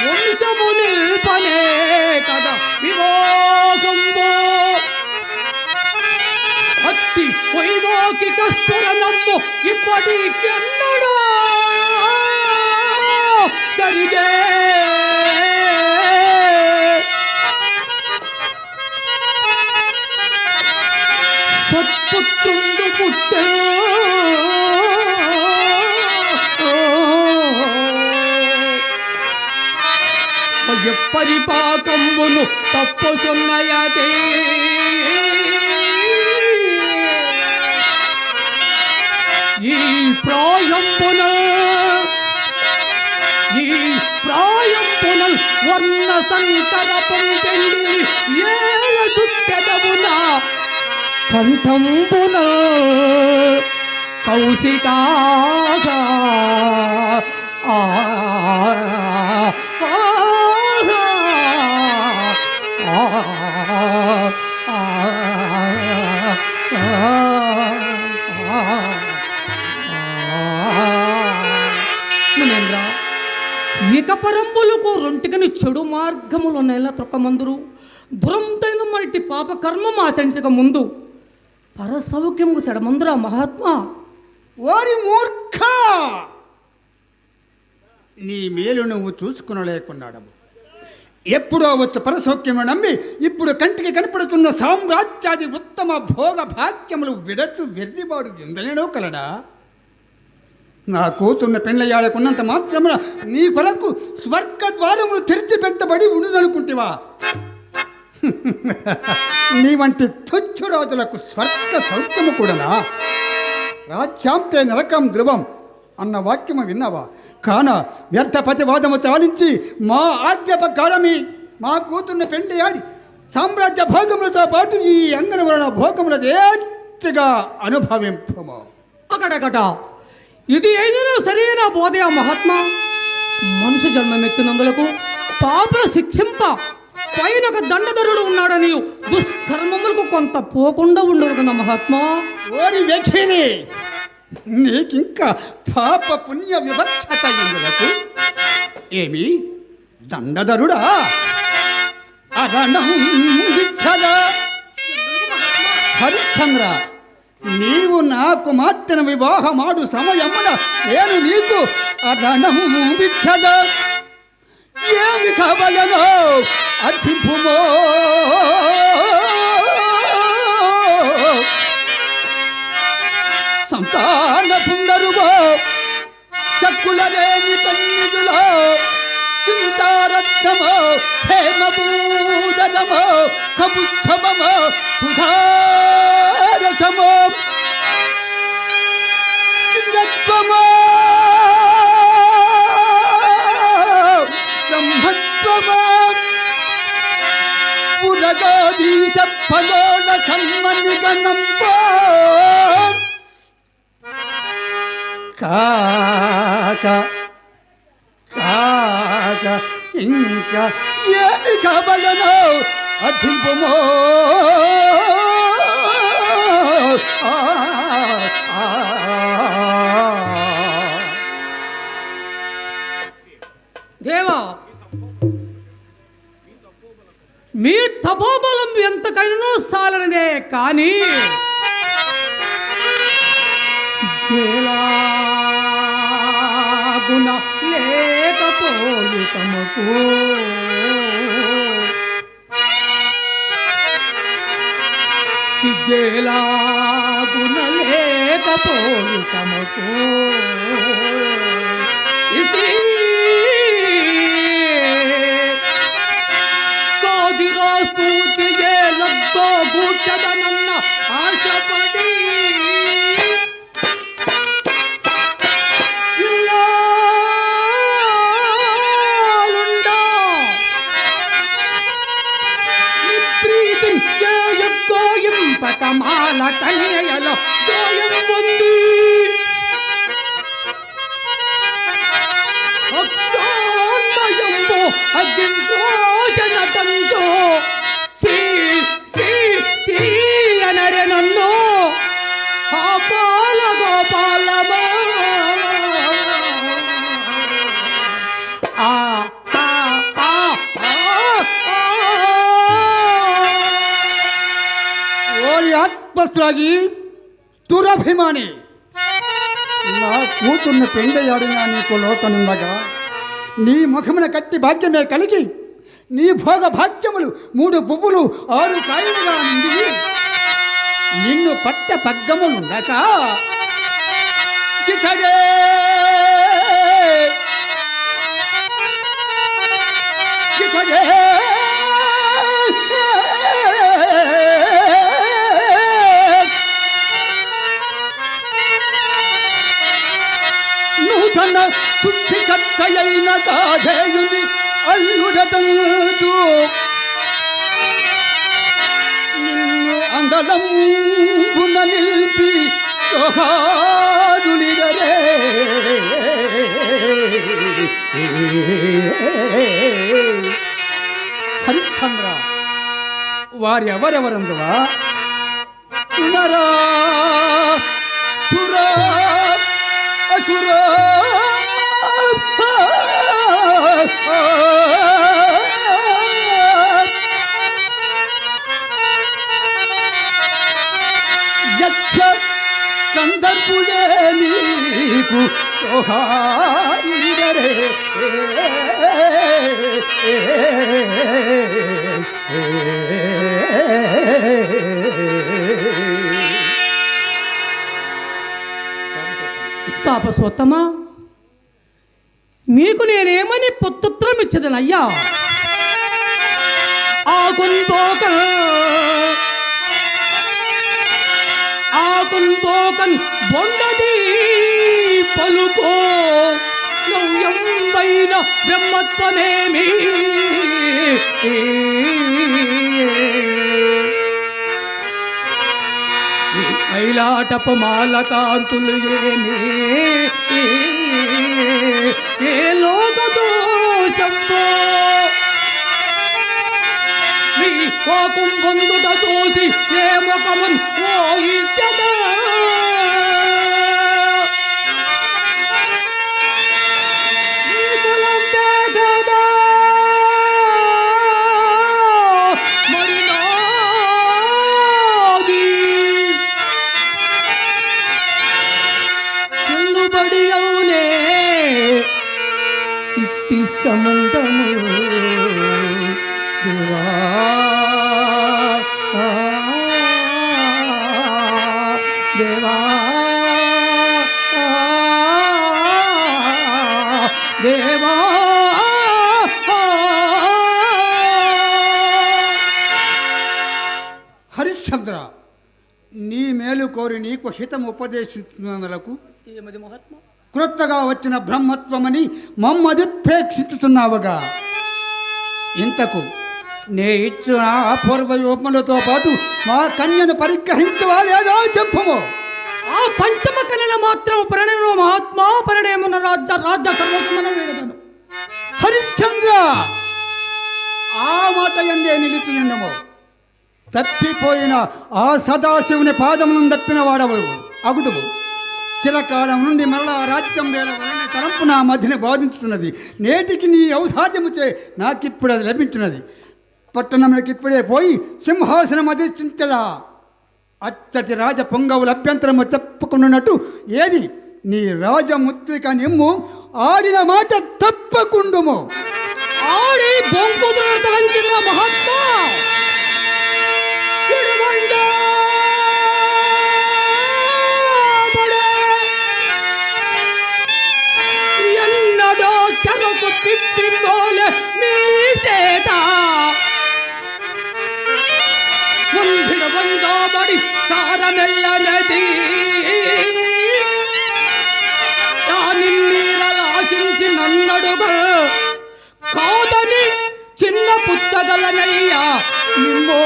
వంశము నిల్పనే కదా వివాహంతో ఇప్పటికెన్నడూ జరిగే సత్పుత్రుండు పుట్టే పరిపాకంబును తప్పు సున్నయతే ఈ ప్రాయంబున వర్ణ సంకర పొందెండి ఏల చుట్టెదవున కంఠంబున కౌశికాగా మునేంద్ర, ఇక పరంబులకు రొంటికని చెడు మార్గములు నెల త్రొక్కమందురు దురంతైన మల్టి పాప కర్మం ఆచరించక ముందు పరసౌఖ్యము చెడమందురా మహాత్మా. ఓరి మూర్ఖ, నీ మేలు నువ్వు చూసుకునలేకున్నాడము. ఎప్పుడో వచ్చు పరసౌఖ్యము నమ్మి ఇప్పుడు కంటికి కనపడుతున్న సామ్రాజ్యాది ఉత్తమ భోగ భాగ్యములు విడచు వెర్రివాడు ఎందనేనో కలడా. నా కూతుర్ని పెండ్లయ్యాడకున్నంత మాత్రమున నీ కొరకు స్వర్గ ద్వారములు తెరిచిపెట్టబడి ఉండుదనుకుంటేవా? నీ వంటి తుచ్చు రాజులకు స్వర్గ సౌఖ్యము కూడానా? రాజ్యాంతే నరకం ధ్రువం అన్న వాక్యము విన్నావా? కాన వ్యర్థ ప్రతివాదము చాలించి మా ఆజ్ఞ ప్రకారమే మా కూతుర్ని పెండ్లియాడి సామ్రాజ్య భోగములతో పాటు ఈ అందరి వలన భోగముల దేచ్చగా అనుభవింపము. అకడకట ఇది ఏదైనా సరైన బోధయ మహాత్మా. మనుషు జన్మమెత్తినందులకు పాపల శిక్షింప పైన ఒక దండధరుడు ఉన్నాడని దుష్కర్మములకు కొంత పోకుండా ఉండరు కదా మహాత్మా. ఓరి వ్యక్తిని, నీకింకా పాప పుణ్య వివక్షత ఎందులకు? ఏమి దండధరుడా? అరణం విచ్చదా? హరిశ్చంద్ర, నీవు నా కుమార్తెను వివాహమాడు సమయమున నేను నీకు అరణము విచ్చదా? ఏమి కావలనో అర్థింపుమో. సంతాన పుండరుగో చక్కులరేని కన్నిదులో చింతారత్నమో హేమభూదనమో కపుష్టమో సుధారసమో లింగత్వమో బ్రహ్మత్వమో పురగాదీశ ఫలోన సన్మనిగణంపో కాక కాక ఇంకా ఏమి కావాలనో అధింపమో. దేవా, మీ తపోబలం ఎంతకైనా సాలనదే కానీ గుణ లేకపోయి తమకు సిగ్గేలా గుణ లేకపోయి తమకు కోదిరో స్తూతి లగ్గో కూర్చదనన్న ఆశపడి పకమాల కన్యయల దోయం పొంది అక్షామయంబో అగ్నించోజన తంచో శ్రీ శ్రీ శ్రీ అనరే నన్ను గోపాల గోపాలమా ఆ ఆత్మస్లాగి దురభిమాని, నా కూతుర్ని పెండయాడినా నీకు లోకనుండగా నీ ముఖమున కట్టి భాగ్యమే కలిగి నీ భోగ భాగ్యములు 3 పువ్వులు 6 కాయలుగా నిండి నిన్ను పట్ట పగ్గములుండక చితడే చితడే నూతన శుద్ధికర్తయైన గాధేయుని అల్లుడటంతూ నిన్ను అందలంబున నిలిపి సోహారులిగరే హరిశ్చంద్ర వారి ఎవరెవరందువా నరా సురా అసురా యక్ష కందర్పులే నీకు సోహారులిగరే తాపసోత్తమా, మీకు నేనేమని పొత్తుత్రం ఇచ్చదనయ్యా? ఆకున్ బొండది పలుకో నవ్యంబైన బ్రహ్మత్వమేమి మైలాటపు మాలకాంతులు ఏమి ఏ లోకదోషంబో మీ కోకం పొందుట చూసి ఏ ముఖమున్ ఓహించదా సంబంధము దేవా దేవా దేవా హరిశ్చంద్ర, నీ మేలు కోరి నీకు హితం ఉపదేశించినందులకు ఏమది మహాత్మా? క్రొత్తగా వచ్చిన బ్రహ్మత్వమని మమ్మదిపేక్షిస్తున్నావుగా. ఇంతకు నే ఇచ్చిన అపూర్వ యోపములతో పాటు మా కన్యను పరిగ్రహించవా లేదా చెప్పుము. ఆ పంచమ కన్యల మాత్రం ప్రణయము మహాత్మా, పరిణయమున రాజ్య సర్వస్వమున వేడదను. హరిశ్చంద్ర, ఆ మాట ఎందే నిలిచి ఉండము. తప్పిపోయిన ఆ సదాశివుని పాదములను తప్పిన వాడవు అగుదువు. చిరకాలం నుండి మరలా రాజ్యం వేల తలంపు నా మధ్యన బాధించుతున్నది. నేటికి నీ ఔదార్యముచే నాకిప్పుడు అది లభించున్నది. పట్టణంలోకి ఇప్పుడే పోయి సింహాసనం అధిష్ఠించదా. అచ్చటి రాజ పొంగవుల అభ్యంతరము చెప్పుకున్నట్టు ఏది నీ రాజముద్రిక నిమ్ము. ఆడిన మాట తప్పకుండుము. ఆడి బొంకుదులను తలంచిన మహాత్మా ఎన్నడో చెరకు పిప్పిమోలే నీ సేట ముందిడబంగాబడి సారమెల్లనది దాని నీరలాశించి నన్నడుగా కాదని చిన్న పుచ్చగలనయ్యా నిమ్మో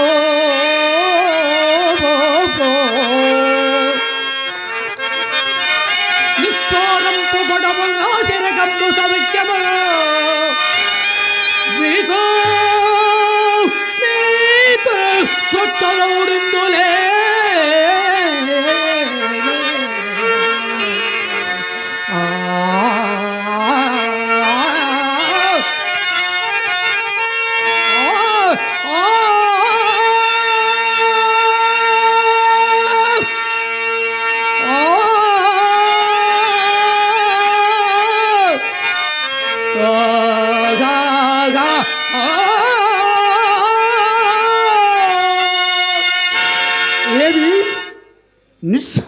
నిస్సారంపు గొడవ రాజరగమ్ము సవిక్యము మీకు మీకు కొత్తలోడుందులే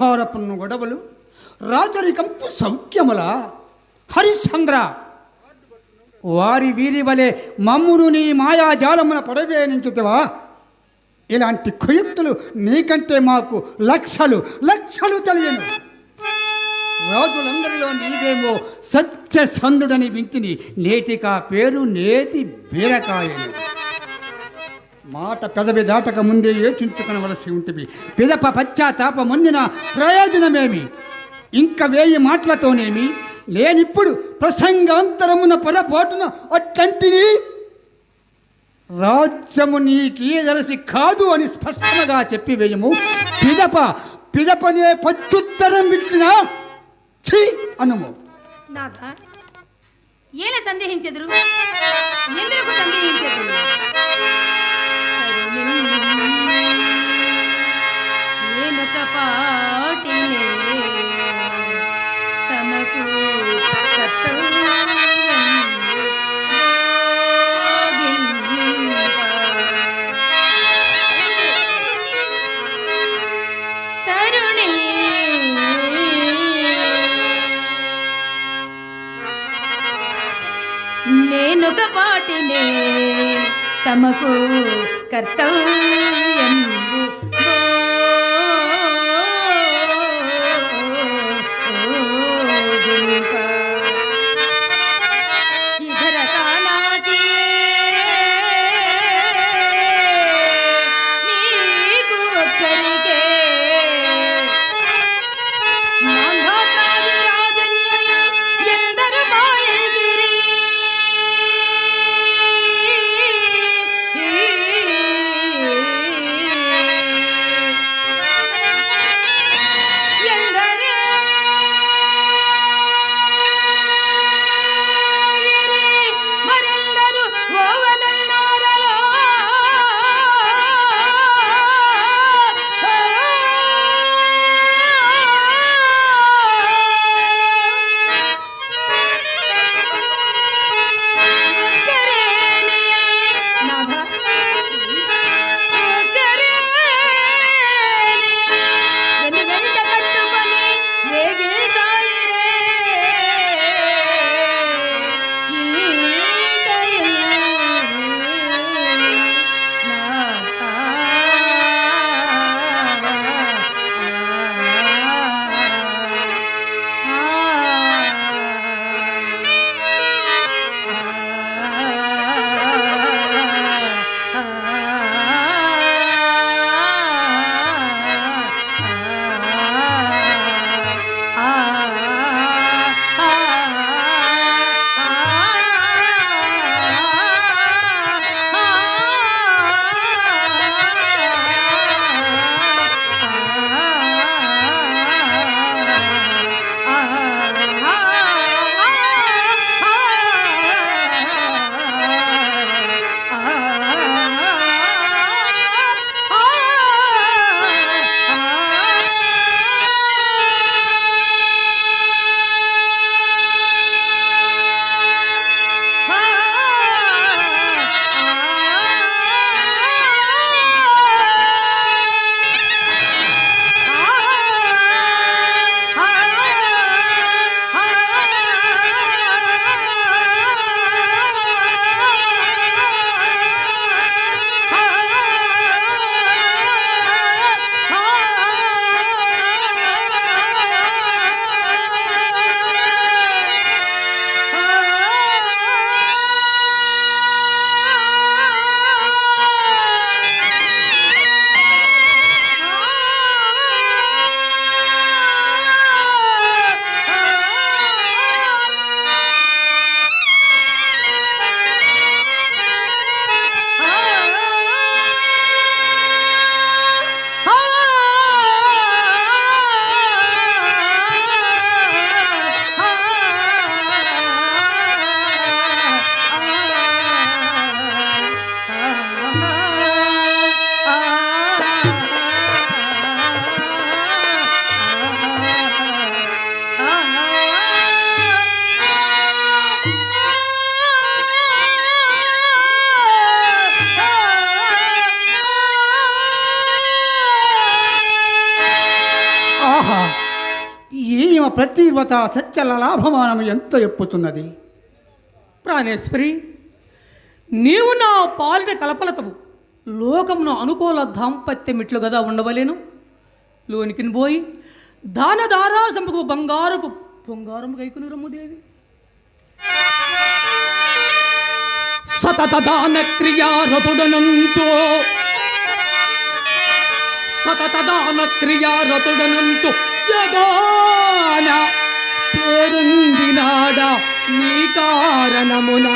ఆహారపున్ను గొడవలు రాజరికంపు సౌఖ్యముల హరిశ్చంద్ర వారి వీరి వలె మమ్మును నీ మాయాజాలమున పడవేయించుతావా? ఇలాంటి కుయుక్తులు నీకంటే మాకు లక్షలు లక్షలు తెలియను. రాజులందరిలో నీవేమో సత్యసంధుడని వింటిని, నేటికా పేరు నేతి బీరకాయని. మాట పెదవి దాటక ముందే యోచించుకొనవలసి ఉంటుంది. పిదప పశ్చాత్తాప ముందిన ప్రయోజనమేమి? ఇంక 1000 మాటలతోనేమి? నేనిప్పుడు ప్రసంగాంతరమున పొరపాటున అట్టంటిని రాజ్యము నీకీయదలసి కాదు అని స్పష్టంగా చెప్పి వేయము. పిదపనే ప్రత్యుత్తరం ఇచ్చిన ఛీ అనుము. నాథ ఏల సందేహించెదరు? ఎందుకు సందేహించెదరు? నేనొక పాటినే తమకు తరుణి నేనొక పాటినే తమకు కర్తవ్యం ఇధర కానాచి నీకు ఒక్కరికే మాంధాతాది రాజన్యులు ఎందరు పాలించిరి. ప్రతివ్రత సత్యల లాభమానం ఎంత ఎప్పుతున్నది? ప్రాణేశ్వరి, నీవు నా పాలిట కలపలతవు. లోకమును అనుకూల దాంపత్యమిట్లు కదా ఉండవలేను. లోనికి పోయి దానదారా సంపకు బంగారము కైకుని రమ్ముదేవి. సతత దాన క్రియారతుడనంచో జగాన పేరుందినాడ నీ కారణమునా.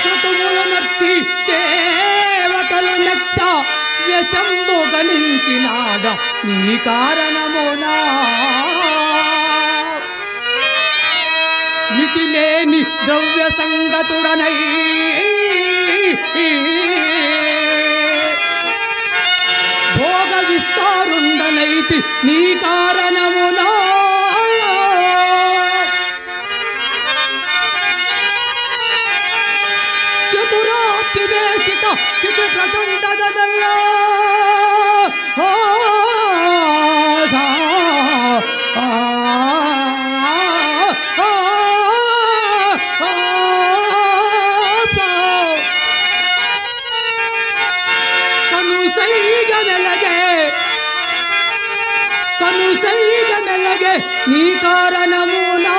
ఋతువులు నచ్చి దేవతలు నచ్చ వ్యసంబు గణించినాడ నీ కారణమునా. మితి లేని ద్రవ్య సంగతుడనై భోగ విస్తారుండనైతి నీ కారణమునా. చతురాప్తి వేషిత చితి ప్రచండదల్లా కనుసైగనలగే నీ కారణమునా.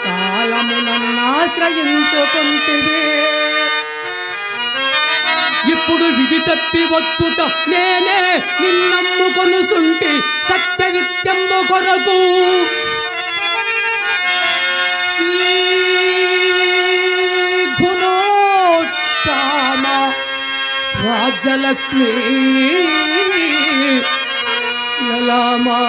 కాలమునన్నాశ్రయించుకుంటివే, ఇప్పుడు విధి తప్పి వచ్చుట నేనే నిన్నమ్ముకొనుసుంటి సత్య విత్యంబు కొరకు. రాజ్యలక్ష్మి లలామా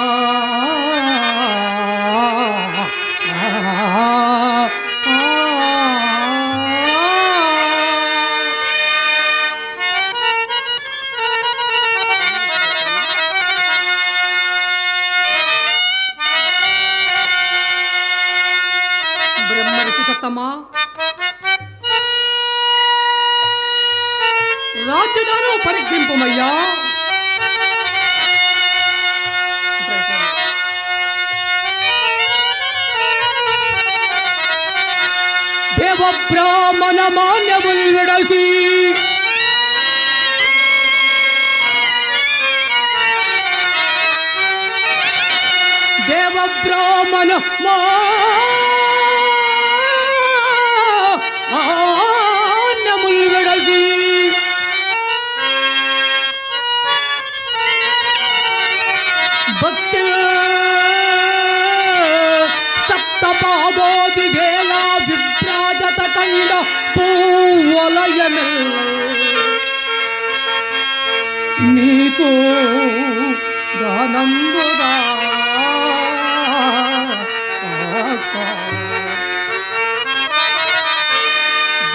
బ్రహ్మర్షి సత్తమా, రాజ్యదాను పరిగ్రింపుమయ్యా. దేవ బ్రాహ్మణ మాన్యముల్ విడసి దేవ బ్రాహ్మణ మాన్యముల్ విడసి భక్తి సప్తపాదోది వేళ విభ్రాజత కండ పూవలయమెల్ల నీకు దానంబుగా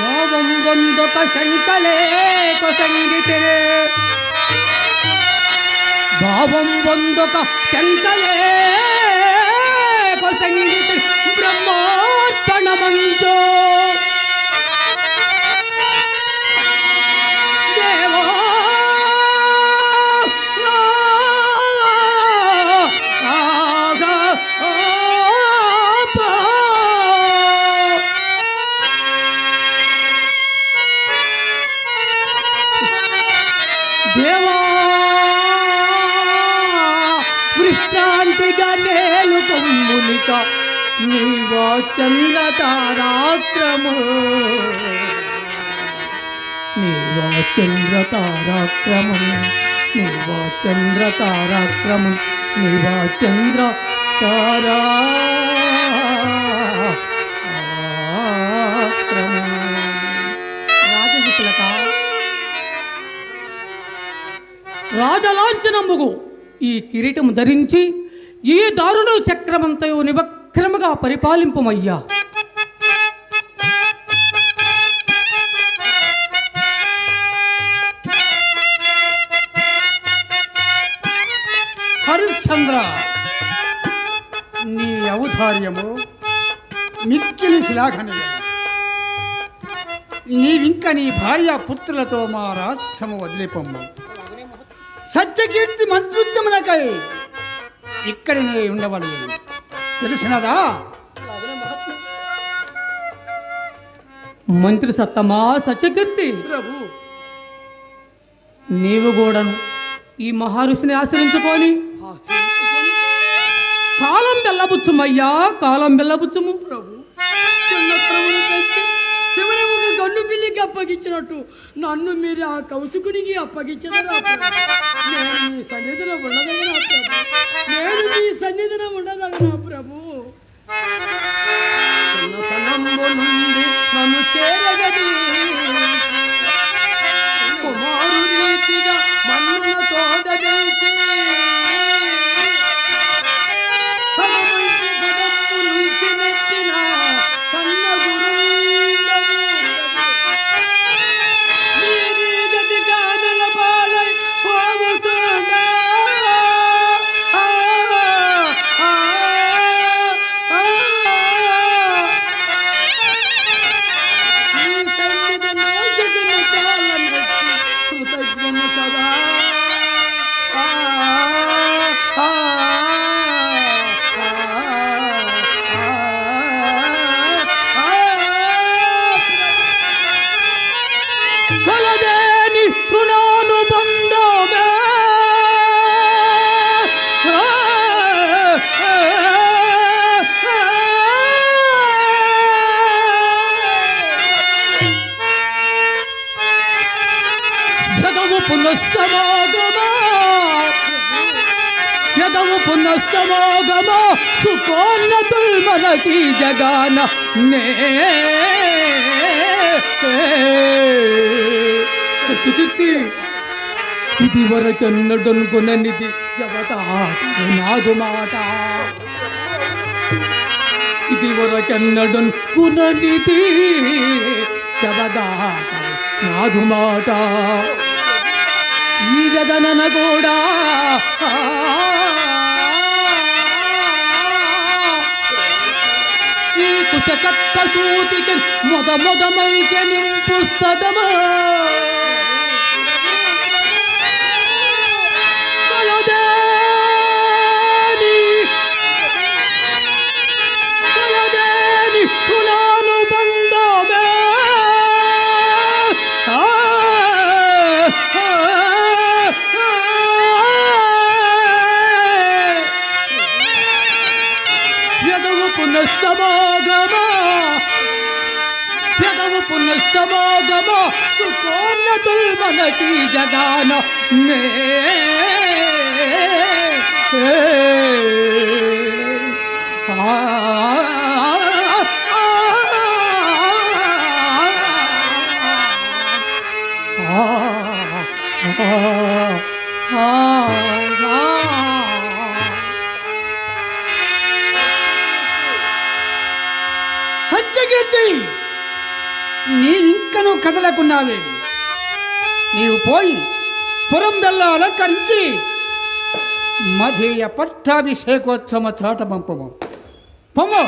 భావం వందొక శంకలేక సంగీతినే భావం వందొక శంకలే సంగీత బ్రహ్మార్పణమంచో దేవా దేవా విశ్రాంతిగా నేలు కొమ్మునిక నీవా చంద్రతారాక్రము నీవా చంద్రతారాక్రమం నీవా చంద్రతారాక్రమం నీవా చంద్ర తారా రాజశిఖలక రాజలాంఛనముగు ఈ కిరీటము ధరించి ఈ దారుణ చక్రమంతయు నివక్రముగా పరిపాలింపుమయ్యా. హరిశ్చంద్ర, నీ ఔదార్యము మిక్కిలి శ్లాఘనీయము. నీవింక నీ భార్య పుత్రులతో మా రాష్ట్రము వదిలిపొమ్ము. సత్యకీర్తి మంత్రుత్తమునకై ఇక్కడనే ఉండవలేదు, తెలిసినదా? మంత్రి సత్తమా సత్యకీర్తి, ప్రభు నీవు కూడాను ఈ మహర్షిని ఆశ్రయించుకొని కాలం బెల్లబుచ్చుమయ్యా, కాలం బెల్లబుచ్చుము. ప్రభు చిన్నతనమును పెంచి శివనముకు గన్ను పిల్లికి అప్పగించినట్టు నన్ను మీరు ఆ కౌసుకునికి అప్పగించదరా ప్రభు? నేను మీ సన్నిధిలో ఉండదగిన ప్రభు, నేను మీ సన్నిధిలో ఉండదగిన ప్రభు. చిన్నతనము నుండి నన్ను చేరగది కుమారు రీతిగా మన్నుల తోడగలిచి తన మంచి పదము నుంచి నెట్టిన కన్న గురుండము నీది గతి కానల పాలై పోవచుండా. కలదేని రుణానుబంధమే జగము పునఃసమాగమా, జగము పునఃసమాగమా సుకోన్నతుల్ మనకి జగాన నే సత్యకీర్తి, ఇది వరకెన్నడనుకుననిది నాదు మాట, ఇది వరకెన్నడనుకుననిది నాదు మాట. ఈ గదనన కూడా ఈ కుశకత్త సూతికి మొద మంచి నింపు సదమా కలదేని కులానుబంధమే యదవు పునఃసమాగమా, యదవు పునఃసమాగమా సుకోన్నతుల్ మనకి జగాన నే సత్యకీర్తి, నీవింకను కదలకున్నావేమి? నీవు పోయి పురం బెల్ల అలంకరించి మధేయ పట్టాభిషేకోత్సవ చాట పంపము. పొమ్ము.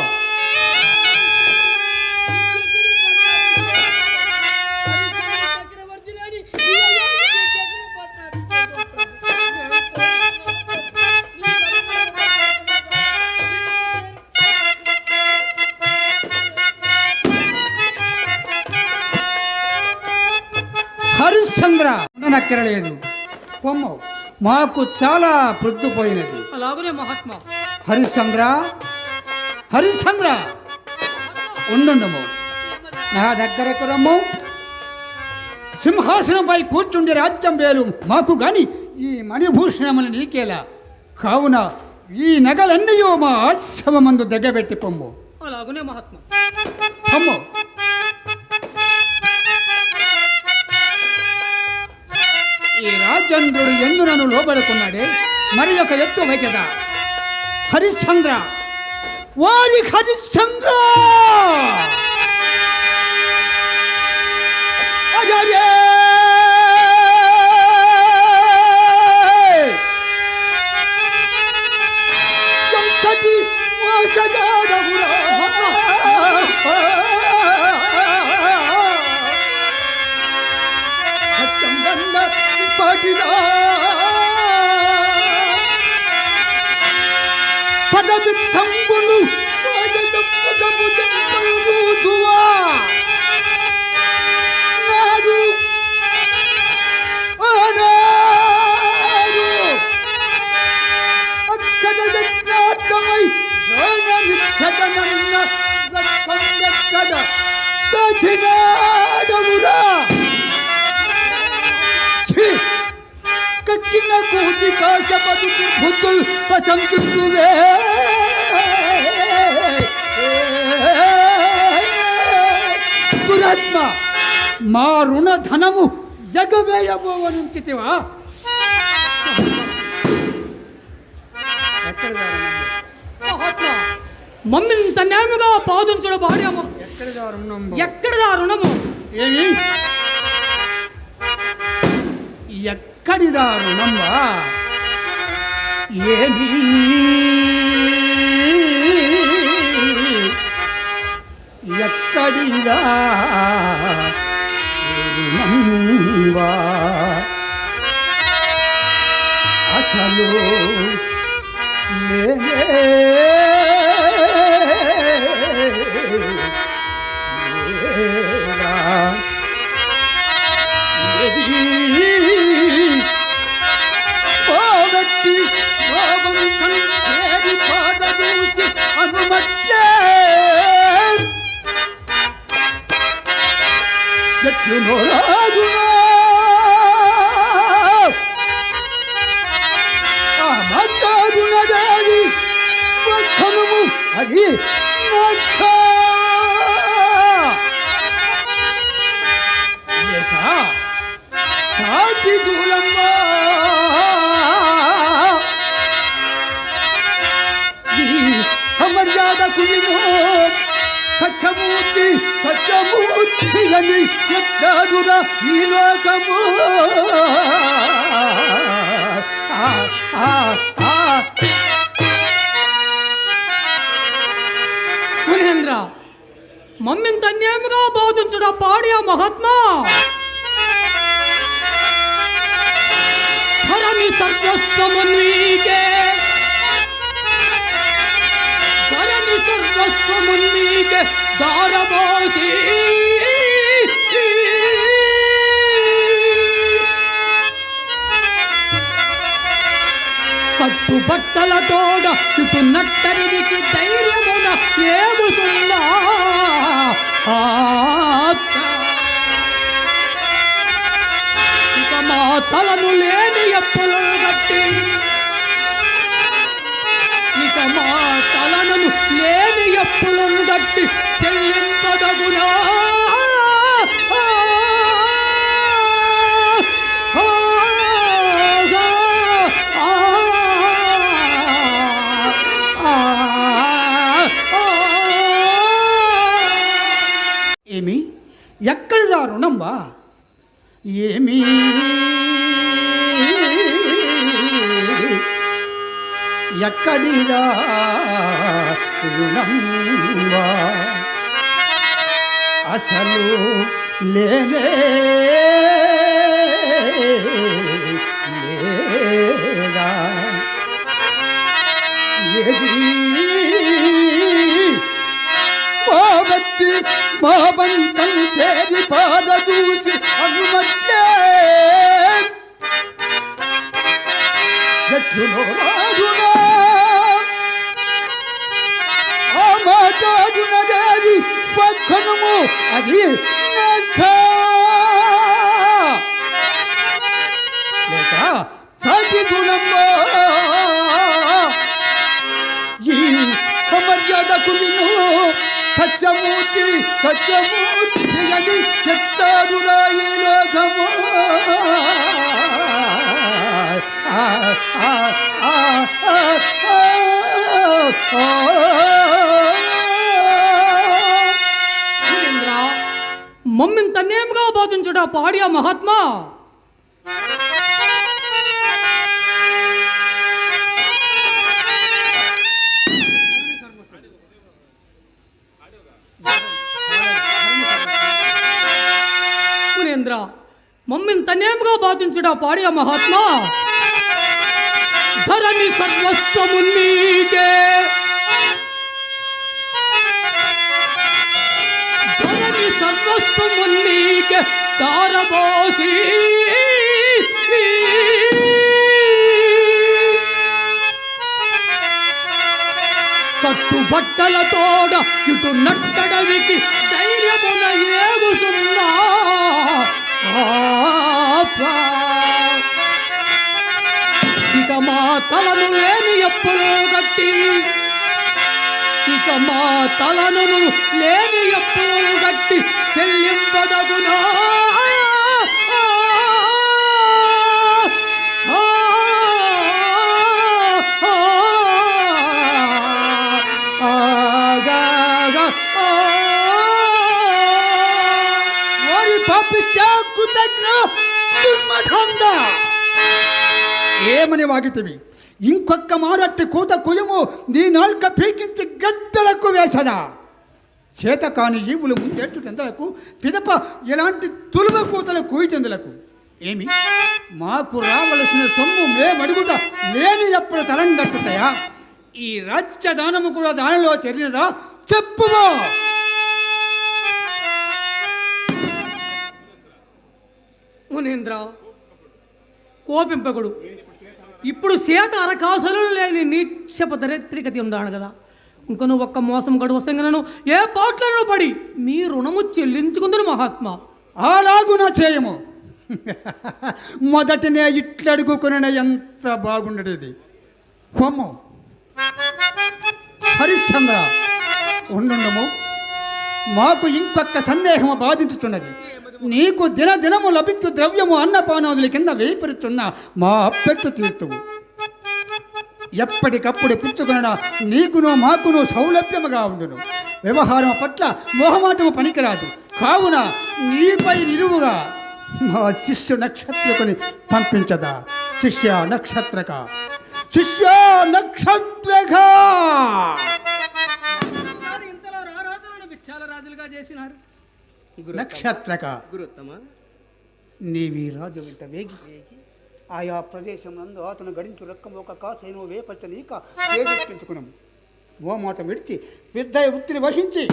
హరిశ్చంద్ర నక్కరలేదు, పొమ్ము. మాకు చాలా ప్రొద్దుపోయినది. అలాగనే మహాత్మా. హరిశ్చంద్ర, హరిశ్చంద్ర ఉండుండము, నా దగ్గరకు రమ్ము. సింహాసనంపై కూర్చుండి రాజ్యం వేలు మాకు గాని ఈ మణిభూషణములు నీకేలా? కావున ఈ నగలన్నీ మా ఆశ్రమమందు దగ్గబెట్టి పొమ్ము. అలాగనే మహాత్మా. పొమ్ము. ఈ రాజేంద్రుడు ఎందు నన్ను లోబడుకున్నాడే, మరి ఒక ఎత్తు వైద్యత. హరిశ్చంద్ర, వారి హరిశ్చంద్ర! అజరే! ఎంతటి కాచినాడవురా కక్కిన కోటి కాచపదు బుద్ధుల్ ప్రశంసించువే దురాత్మ మా రుణధనము జగవేయబోవనుంచితివా ఎక్కడ మహాత్మా మమ్మింత నేముగా బాధించడు భార్యము ఎక్కడిదా రుణము ఏమి ఎక్కడిదా రుణంబా ఏమి ఎక్కడిదా రుణంబా అసలు పోగొట్టి కోపం కంటేది పాదూసి అనుమత్యే ఎట్లునో రాజునా ఆ మధ్యాగుణదాని వక్షణము అది మోక్ష లేక సాటి దూలమ్మా ఈ అమర్యాద కులిమో సత్యమూర్తి సత్యమూర్తి అని ఎత్తాడురా ఈ లోకము మునేంద్ర మమ్మింత అన్యాయముగా బాధించుట పాడి ఆ మహాత్మా ధరణి సర్వస్వము నీకే ధరణి సర్వస్వము నీకే దారబోసి పట్టు బట్టల తోడ చుట్టూ నట్టరికి ధైర్యమున ఏగుతున్నా ఇక మా తలను లేని ఎప్పులు గట్టి ఇక మా తలను లేని ఎప్పులను గట్టి చెల్లింపదగునా ఏమి ఎక్కడిదా రుణంబా ఏమి ఎక్కడిదా రుణంబా అసలు లేనే లేదా ఏది పోగొట్టి మోబంతం చేరి పాదూసి అనుమత్తే ఎట్లునో రాజునా ఆ మాటాడునదేది పక్కనము అది లేక సాటి గుణమ్మా ఈ అమర్యాదకు నిన్ను సత్యమూర్తి సత్యమూర్తి అని చెప్తాడురా ఈ లోకము మునేంద్ర మమ్మింత నేముగా బాధించుట పాడి ఆ మహాత్మా మునేంద్ర మమ్మింత నేముగా బాధించుట పాడి ఆ మహాత్మా ధరణి సర్వస్వము నీకే ధరణి సర్వస్వము నీకే దారబోసి కట్టుబట్టలతోడ ఇటు నట్టడవికి ధైర్యమున ఏగుసున్నా ఇక మా తలను లేని ఎప్పులు గట్టి చెల్లింపదగునా ఏమని వాగితివి? ఇంకొక్క మారట్టి కూత కుయము నీ నాల్క పీకించి గద్దలకు వేసదా? చేత కాని ఈవులు ముందెట్టు చెందలకు పిదప ఎలాంటి తులువ కూతలు కూయిచెందులకు ఏమి మాకు రావలసిన సొమ్ము మేమడుగుట లేని ఎప్పుడు తలంగట్టుతాయా? ఈ రాజ్యదానము కూడా దానిలో చేరినదా? చెప్పుమో. మునీంద్ర కోపింపకుడు. ఇప్పుడు సీత అరకాసలు లేని నీచప దరిద్రికతి ఉండాను కదా. ఇంక నువ్వు ఒక్క మోసం గడువు సంగనను ఏ పాటలను పడి మీ రుణము చెల్లించుకుందరు మహాత్మా. అలాగునా చేయము. మొదటినే ఇట్లడుగుకున్న ఎంత బాగుండేది. పొమ్ము హరిశ్చంద్ర, ఉండుము. మాకు ఇంకొక సందేహము బాధించుతున్నది. నీకు దినదినము లభించు ద్రవ్యము అన్నపానాదుల కింద వేయిపరుచున్న మా అప్పెట్టు తీర్తువు. ఎప్పటికప్పుడు పుచ్చుకున్న నీకును మాకును సౌలభ్యముగా ఉండును. వ్యవహారం పట్ల మోహమాటము పనికిరాదు. కావున నీపై నిలువుగా మా శిష్యు నక్షత్రకుని పంపించదా? శిష్య నక్షత్రక, శిష్య నక్షత్రక. ఇంతలో రారాజులను బిచ్చాల రాజులుగా చేసినారు. నక్షత్రక, గురుత్తమ నీవి రాజు వెంట వేగి ఆయా ప్రదేశం నందు అతను గడించు రక్కం ఒక కాసేను వేపచ్చనీక చేజెక్కించుకున్నాము. ఓ మాట విడిచి విద్య వృత్తిని వహించి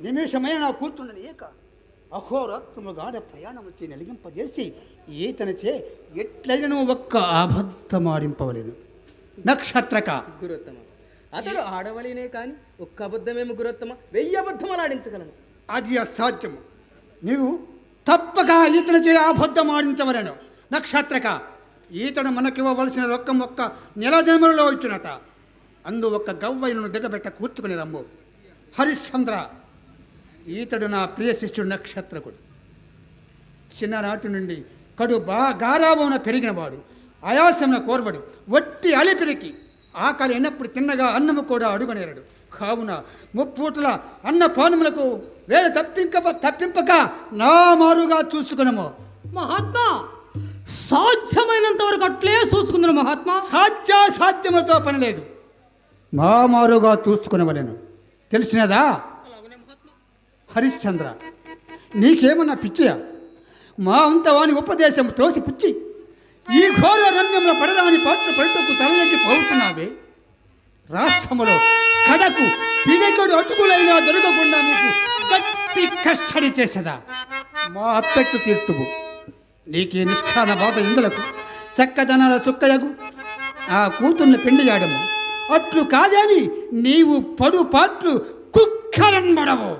నిమిషమైన కూర్చుండని ఏక అహోరాత్రము గాఢ ప్రయాణం వచ్చి నలిగింపజేసి ఈతనిచే ఎట్లయినను ఒక్క అబద్ధమాడింపవలేను. నక్షత్రక, గురుత్తమ అతడు ఆడవలినే కాని ఒక్క అబద్ధమేమి గురుత్తమ, 1000 అబద్ధములు ఆడించగలను. అది అసాధ్యము. నీవు తప్పక ఈతనిచే అబద్ధమాడించవలను. నక్షత్రక, ఈతడు మనకివ్వవలసిన రొక్కం ఒక్క నెల జన్మలలో ఇచ్చినట. అందు ఒక్క గవ్వైనను దిగబెట్ట కూర్చుకుని రమ్ము. హరిశ్చంద్ర, ఈతడు నా ప్రియ శిష్యుడు నక్షత్రకుడు. చిన్ననాటి నుండి కడు గారాభమున పెరిగినవాడు. ఆయాసమున కోర్వడు. వట్టి అలిపిరికి ఆకలి ఎన్నప్పుడు తిన్నగా అన్నము కూడా అడుగనేరడు. కావున ముప్పూటల అన్న పానములకు వేళ తప్పింపక నా మారుగా చూసుకునము. మహాత్మా, సాధ్యమైనంత వరకు అట్లే చూసుకుందరు మహాత్మా. సాధ్యములతో పని లేదు. మా మారుగా చూసుకునవలేను. తెలిసినదా? హరిశ్చంద్ర, నీకేమన్నా పిచ్చియా? మా అంత వాని ఉపదేశం తోసి పుచ్చి ఈ ఘోర రంగంలో పడరాని పాటలు పడుటకు తలలోకి పోతున్నావే. రాష్ట్రములో కడకు పిడకడు అటుకులైనా దొరకకుండా నీకు గట్టి కష్టడి చేసేదా? మా అప్పెట్టు తీర్తువు. నీకే నిష్కాన బాధ ఇందులకు చక్కదనాల చుక్కయగు ఆ కూతుర్ని పెండిగాడము. అట్లు కాదని నీవు పడు పాట్లు కుక్కరన్మడవు.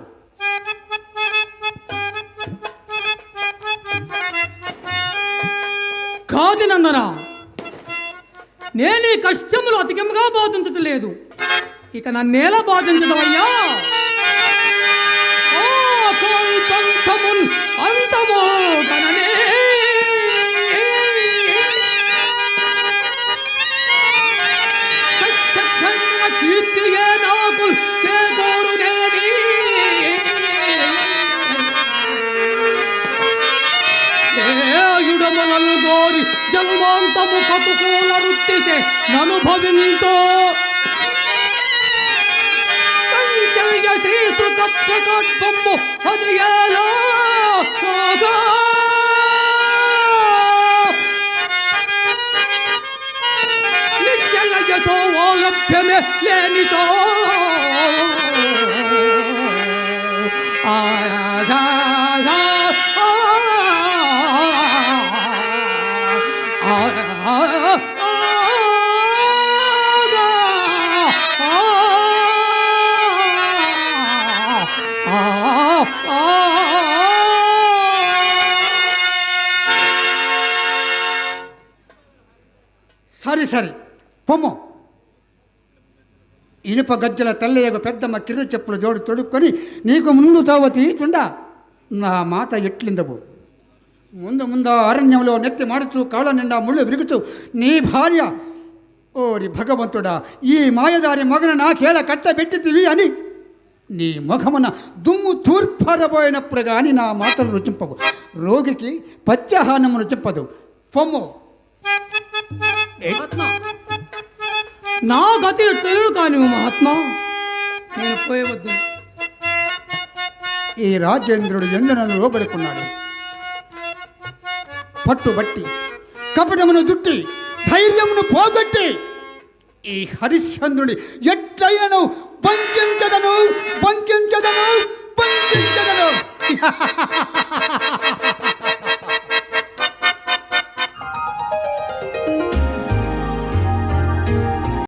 కాది నందన, నేను ఈ కష్టములు అధికంగా బాధించటం లేదు. ఇక నన్నేలా బాధించదవయ్యా? అంతమో గణనే కీర్తియే నాకు చేకూరునేది. ఏయుడమనలు గోరి జన్మాంతము కతుకూల వృత్తిసే ననుభవింతో శ్రీ సుఖ ప్రకట్పము అది ఎలా నిత్యలయతో లభ్యమే లేనితో ఆగా సరి సరి పొమ్ము. ఇనుప గజ్జల తెల్లయ్యకు పెద్దమ్మ కిర్రు చెప్పుల జోడు తొడుక్కొని నీకు ముందు తావతి చుండా నా మాట ఎట్లిందవు. ముందు ముందు అరణ్యంలో నెత్తి మాడుచు కాళ్ళ నిండా ముళ్ళు విరుగుచు నీ భార్య ఓరి భగవంతుడా ఈ మాయదారి మగన నాకేలా కట్టబెట్టితివి అని నీ ముఖమున దుమ్ము తూర్పారబోయినప్పుడు కానీ నా మాటలు రుచింపవు. రోగికి పచ్చహానమును చింపదు. పొమ్ము. మహాత్మా నా గతి తెలుడు కాని మహాత్మా నేను పోయవద్దు. ఈ రాజేంద్రుడు ఎండనను లోబడుకున్నాడు. పట్టుబట్టి కపటమును జుట్టి ధైర్యమును పోగొట్టి ఈ హరిశ్చంద్రుడి ఎట్లయ్యను బంకించదను బంకించదను బంకించదను.